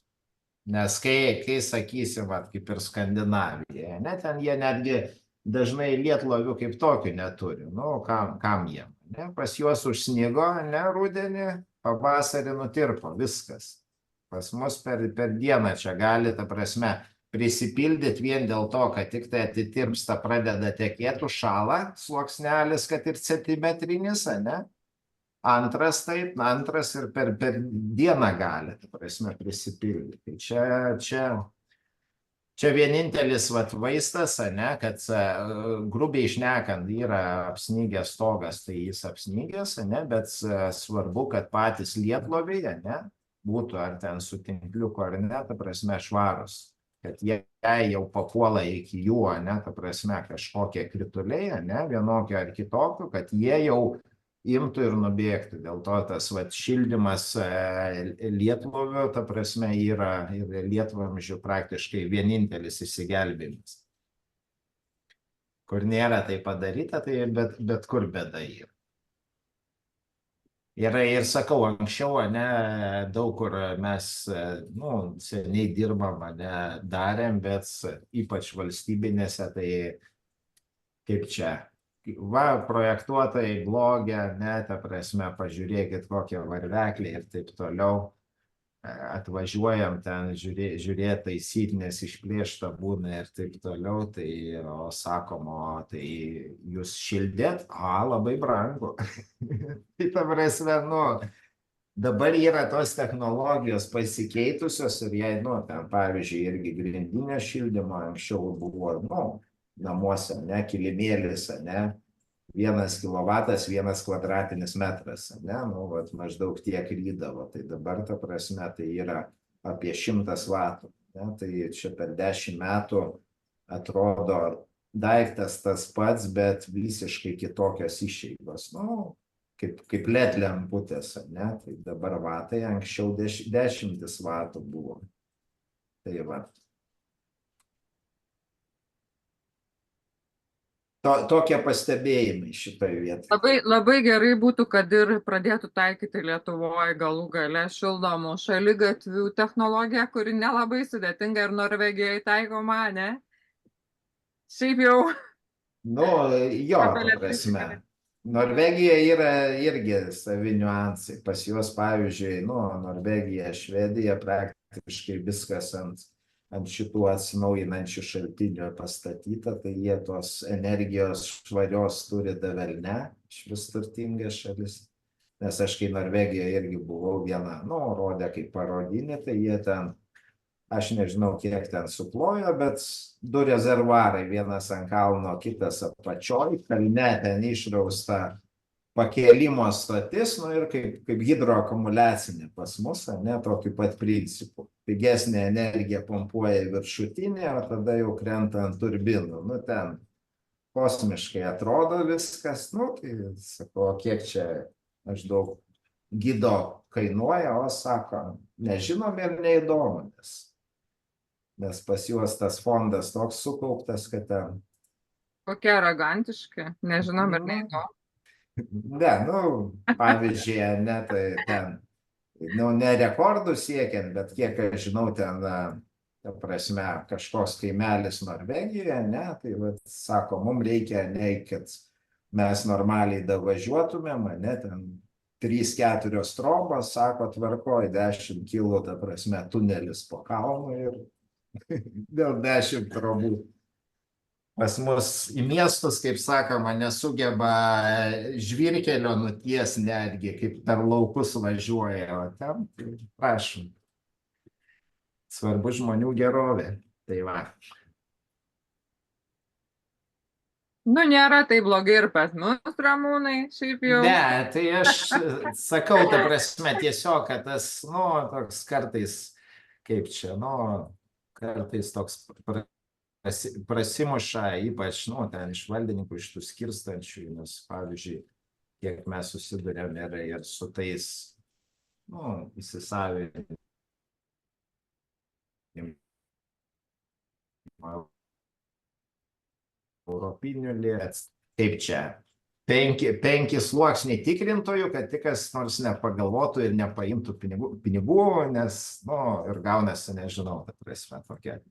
Nes kai sakysim, kaip ir Skandinavija, ne, ten jie netgi dažnai lietlovių kaip tokių neturi. Kam jiem? Ne? Pas juos užsnigo, ne, rudenį, pavasarį nutirpo, viskas. Pas mus per dieną čia gali, ta prasme, prisipildyti vien dėl to, kad tik tai atitirpsta, pradeda tekėti, užšąla sluoksnelis, kad ir centimetrinis, ne? Antras taip, antras ir per dieną gali, ta prasme, prisipildyti. Čia vienintelis vaistas, ne, kad grubiai šnekant yra apsnigęs stogas, tai jis apsnigęs, ne, bet svarbu, kad patys lietloviai, ne, būtų ar ten su tinkliuku ar ne, ta prasme, švarus. Kad jie jau papuola iki jų, ne, ta prasme, kažkokie krituliai, ne, vienokių ar kitokių, kad jie jau imtų ir nubėgtų. Dėl to tas šildymas lietuvio, ta prasme, yra ir lietvamzdžių praktiškai vienintelis išsigelbėjimas. Kur nėra tai padaryta, tai bet kur bėda yra. Ir sakau, anksčiau, ne, daug kur mes, seniai dirbam, ne, darėm, bet ypač valstybinėse, tai kaip čia, projektuotojai blogė, ne, ta prasme, pažiūrėkit kokie varvekliai ir taip toliau. Atvažiuojam ten žiūrėti taisyti, nes išplėšta būna ir taip toliau, tai sakoma, tai jūs šildėt, labai brangu. Tai ta prasme, dabar yra tos technologijos pasikeitusios ir jei, ten pavyzdžiui, irgi grindinio šildymo anksčiau buvo, namuose, ne, kilimėlis, ne, 1 kilovatas, 1 kvadratinis metras, ne, maždaug tiek rydavo, tai dabar, ta prasme, tai yra apie 100 vatų, ne, tai čia per 10 metų atrodo daiktas tas pats, bet visiškai kitokios išeigos, kaip LED lemputės, ne, tai dabar vatai, anksčiau 10 vatų buvo, tai va. Tokie pastebėjimai šitoje vietoje. Labai gerai būtų, kad ir pradėtų taikyti Lietuvoje galų gale šildomų šaligatvių technologiją, kuri nelabai sudėtinga ir Norvegijoje taikoma, ne? Šiaip jau. Jo, ta prasme. Norvegija yra irgi savi niuansai. Pas juos, pavyzdžiui, Norvegija, Švedija praktiškai viskas ant šitų atsinaujinančių šaltinių pastatyta, tai jie tos energijos švarios turi davelne, išvis turtinga šalis. Nes aš kai Norvegijoje irgi buvau vieną, rodė kaip parodinį, tai jie ten, aš nežinau kiek ten suplojo, bet 2 rezervuarai, vienas ant kalno, kitas apačioj, kalne ten išrausta pakėlimo stotis, ir kaip hidroakumuliacinė pas mus, ne, tokiu pat principu. Pigesnė energija pompuoja į viršutinę, o tada jau krenta ant turbinų. Ten kosmiškai atrodo viskas, tai sako, kiek čia maždaug gido kainuoja, o sako, nežinom ir neįdomu, nes pas juos tas fondas toks sukauptas, kad ten... Kokie arogantiški, nežinom ir neįdomu. Ne, pavyzdžiui, ne, tai ten, ne rekordų siekiant, bet kiek aš žinau, ten, ta prasme, kažkoks kaimelis Norvegijoje, ne, tai, sako, mums reikia, ne, kad mes normaliai davažiuotumėm, ne, ten 3-4 trobos, sako, tvarkoj, 10 kilų, ta prasme, tunelis po kalnu ir dėl 10 trobų. Pas mus į miestus, kaip sakoma, nesugeba žvyrkelio nuties netgi, kaip per laukus važiuoja, o ten, prašom, svarbu žmonių gerovė, tai va. Nėra tai blogai ir pas mus, Ramūnai, šiaip jau. Ne, tai aš sakau, ta prasme, tiesiog, kad tas, toks kartais, kaip čia, kartais toks prasimuša, ypač, ten iš valdininkų, iš tų skirstančių, nes, pavyzdžiui, kiek mes susidurėm ir su tais, įsisavinimų europinių lėts, kaip čia, 5 sluoksniai tikrintojų, kad tik kas nors nepagalvotų ir nepaimtų pinigų, nes, ir gaunasi, nežinau, ta prasme, tokia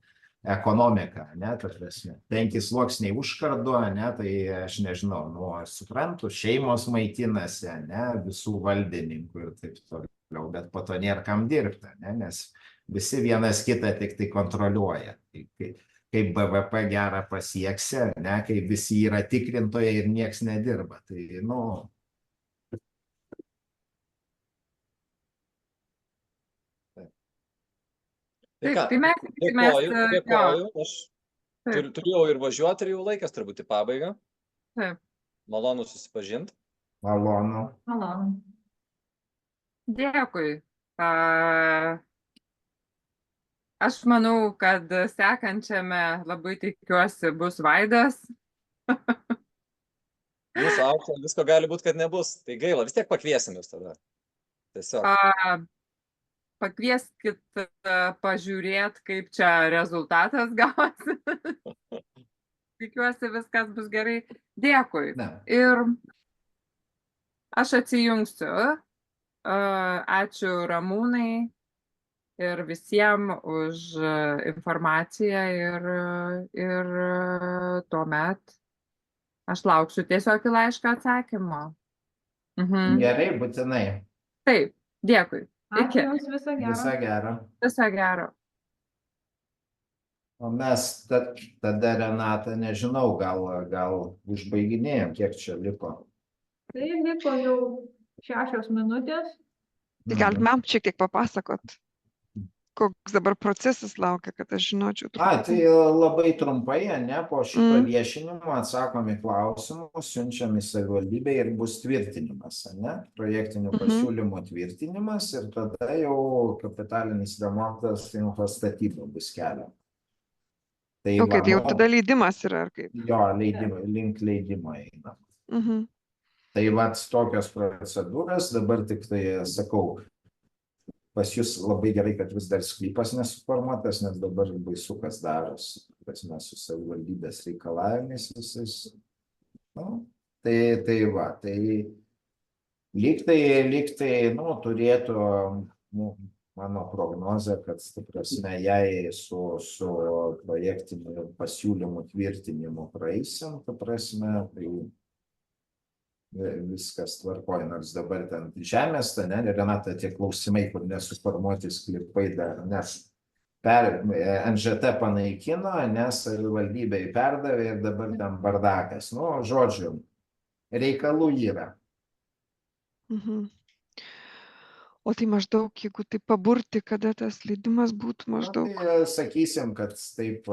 ekonomika, ne, ta prasme. 5 sluoksniai užkardo, ne, tai aš nežinau, nu, aš suprantu, šeimos maitinasi, ne, visų valdininkų ir taip toliau, bet po to nėra kam dirbti, ne, nes visi vienas kitą tik tai kontroliuoja. Kaip BVP gerą pasieksi, ne, kai visi yra tikrintojai ir nieks nedirba. Tai, nu, Tai Taip, ką, tai mes tikimės, dėkoju, aš Taip. turiu jau ir važiuoti, ir jau laikas turbūt į pabaigą. Taip. Malonu susipažinti. malonu. Malonu. Dėkui. Aš manau, kad sekančiame labai tikiuosi bus Vaidas. Jūsų aukso visko gali būti, kad nebus. Tai gaila, vis tiek pakviesim jūs tada. Tiesiog. Pakvieskit pažiūrėt, kaip čia rezultatas gavosi. Tikiuosi, viskas bus gerai. Dėkui. Ne. Ir aš atsijungsiu. Ačiū Ramūnai ir visiems už informaciją ir tuomet aš lauksiu tiesiog į laišką atsakymo. Gerai, būtinai. Taip, dėkui. Ačiū Jums, viso gero. Visą gerą. Viso gero. O mes tada, Renata, nežinau, gal užbaiginėjom, kiek čia liko. Tai liko jau 6 minutės. Tai galit man šiek tiek papasakot, koks dabar procesas laukia, kad aš žinočiau. Tai labai trumpai, ne, po šito viešinimo atsakom į klausimus, siunčiam į savivaldybę ir bus tvirtinimas, ne, projektinių pasiūlymų tvirtinimas ir tada jau kapitalinis remontas infrastatyba bus keliama. Tai tai jau tada leidimas yra, ar kaip? Jo, link leidimo eina. Tai tokios procedūros, dabar tik tai sakau, pas jūs labai gerai, kad vis dar sklypas nesuformuotas, nes dabar baisu, kas darosi, kas mes su savivaldybės reikalavimais visais. Nu, tai lyg tai, nu, turėtų, mano prognozė, kad, ta prasme, jei su projektiniu pasiūlymu tvirtinimu praeisim, ta prasme, tai viskas tvarkoja, nors dabar ten žemės, ne, Renata, tie klausimai, kur nesuformuoti sklypai dar, nes NŽT panaikino, nes savivaldybei perdavė ir dabar ten bardakas. Nu, žodžiu, reikalų yra. O tai maždaug, jeigu tai paburti, kada tas leidimas būtų maždaug? Tai sakysim, kad taip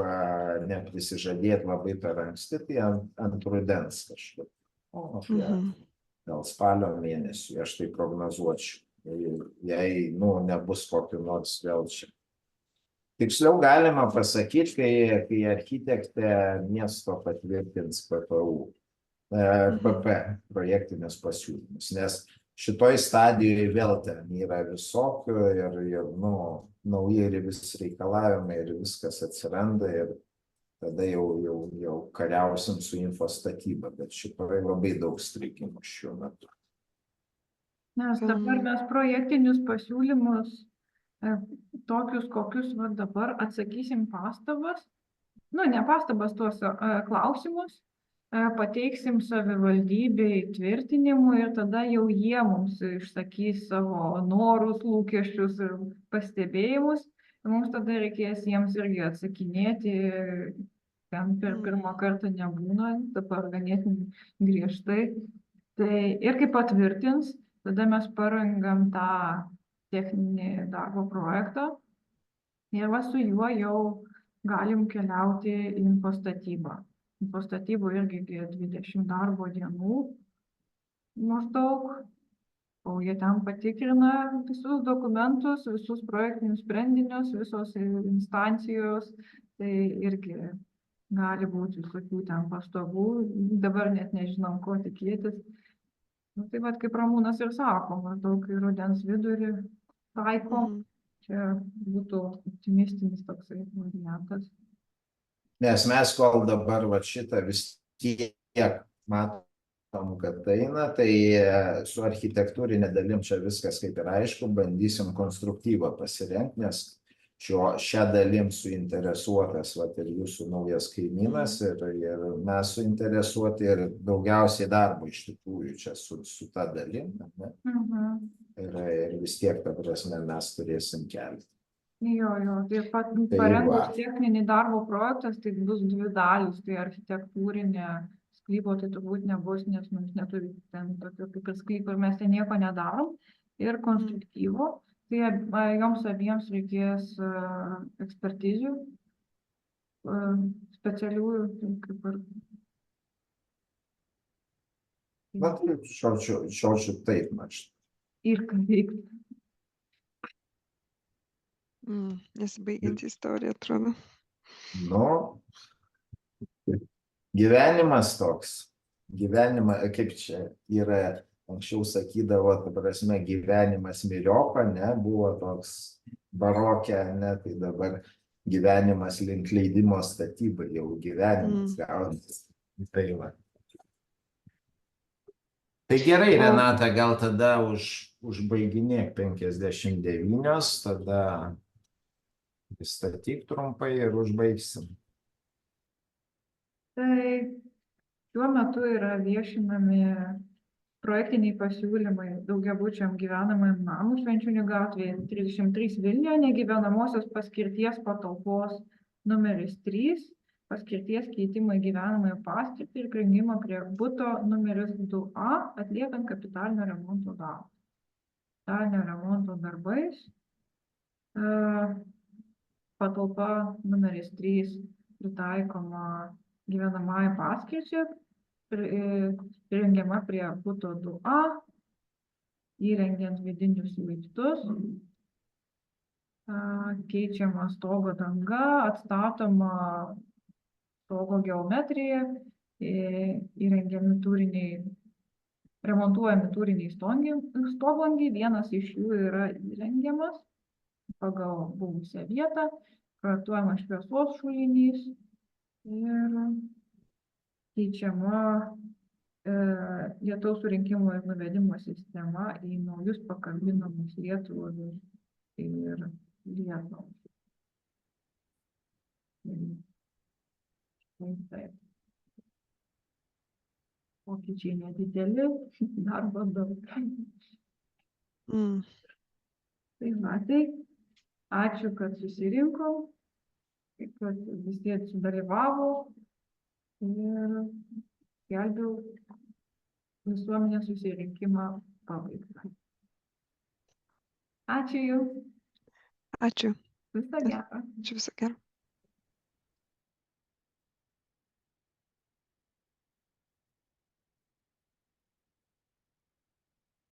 neprisižadėt labai per anksti, tai ant rudens kažkaip. Gal spalio mėnesį, aš tai prognozuočiau. Jei, nu, nebus kokiu nors vėl čia. Tiksliau galima pasakyti, kai architektė miesto patvirtins PP projektinius pasiūlymus, nes šitoj stadijoje vėl ten yra visokių ir nu, nauji ir vis reikalavimai ir viskas atsiranda ir tada jau kariausim su infostatyba, bet šitoje labai daug strigimų šiuo metu. Nes dabar mes projektinius pasiūlymus, tokius kokius dabar atsakysim pastabas, nu ne pastabas, tuos klausimus, pateiksim savivaldybei tvirtinimui ir tada jau jie mums išsakys savo norus, lūkesčius ir pastebėjimus. Mums tada reikės jiems irgi atsakinėti, ten per pirmą kartą nebūna, dabar ganėtinai griežtai. Tai ir kai patvirtins, tada mes parengam tą techninį darbo projektą ir su juo jau galim keliauti į infostatybą. Infostatybų irgi 20 darbo dienų maždaug. O jie ten patikrina visus dokumentus, visus projektinius sprendinius, visos instancijos, tai irgi gali būti visokių ten pastabų, dabar net nežinom, ko tikėtis. Nu, tai kaip Ramūnas ir sako, maždaug į rudens vidurį taiko, čia būtų optimistinis toksai variantas. Nes mes kol dabar šitą vis tiek matom, kad eina, tai su architektūrinė dalim čia viskas kaip ir aišku, bandysim konstruktyvą pasirengti, nes šią dalim suinteresuotas, vat, ir jūsų naujas kaimynas, ir mes suinteresuoti, ir daugiausiai darbo iš tikrųjų čia su ta dalim, ne? Ir vis tiek, ta prasme, mes turėsim kelti. Jo, taip pat Tai parengus va. techninį darbo projektas, tai bus dvi dalys, tai architektūrinė sklypo, tai turbūt nebus, nes mums neturi ten tokio kaip ir sklypo ir mes ten nieko nedarom, ir konstruktyvo, tai joms abiems reikės ekspertizių, specialiųjų, kaip ir. Na, tai šaučiu taip, mačiau. Ir ką veikti. Nesibaigianti istorija, atrodo. Nu, gyvenimas toks. Kaip čia yra, anksčiau sakydavo, ta prasme, gyvenimas myriopa, ne, buvo toks barokė, ne, tai dabar gyvenimas link leidimo statybai, jau gyvenimas gaunasi. Tai va. Tai gerai, Renata, gal tada užbaiginėk 59, tada pristatyk trumpai ir užbaigsim. Tai šiuo metu yra viešinami projektiniai pasiūlymai daugiabučiam gyvenamajam namui Švenčionių gatvėje 33 Vilniuje, negyvenamosios paskirties patalpos numeris 3, paskirties keitimą į gyvenamąją paskirtį ir prijungimą prie buto numeris 2A, atliekant kapitalinio remonto darbus. Kapitalinio remonto darbais patalpa numeris 3 pritaikoma gyvenamąją paskirčią, prijungiama prie buto 2A, įrengiant vidinius laiptus, keičiama stogo danga, atstatoma stogo geometrija, remontuojami tūriniai stoglangiai, vienas iš jų yra įrengiamas pagal buvusią vietą, projektuojamas šviesos šulinys ir keičiama lietaus surinkimo ir nuvedimo sistema į naujus pakabinamus lietuvus ir lietuvus. Taip. Pokyčiai nedideli, darbo daug. Tai va, tai ačiū, kad susirinkom, kad visi sudalyvavo ir skelbiu visuomenės susirinkimą pabaigtą. Ačiū Jums. Ačiū. Viso gero. Ačiū, viso gero.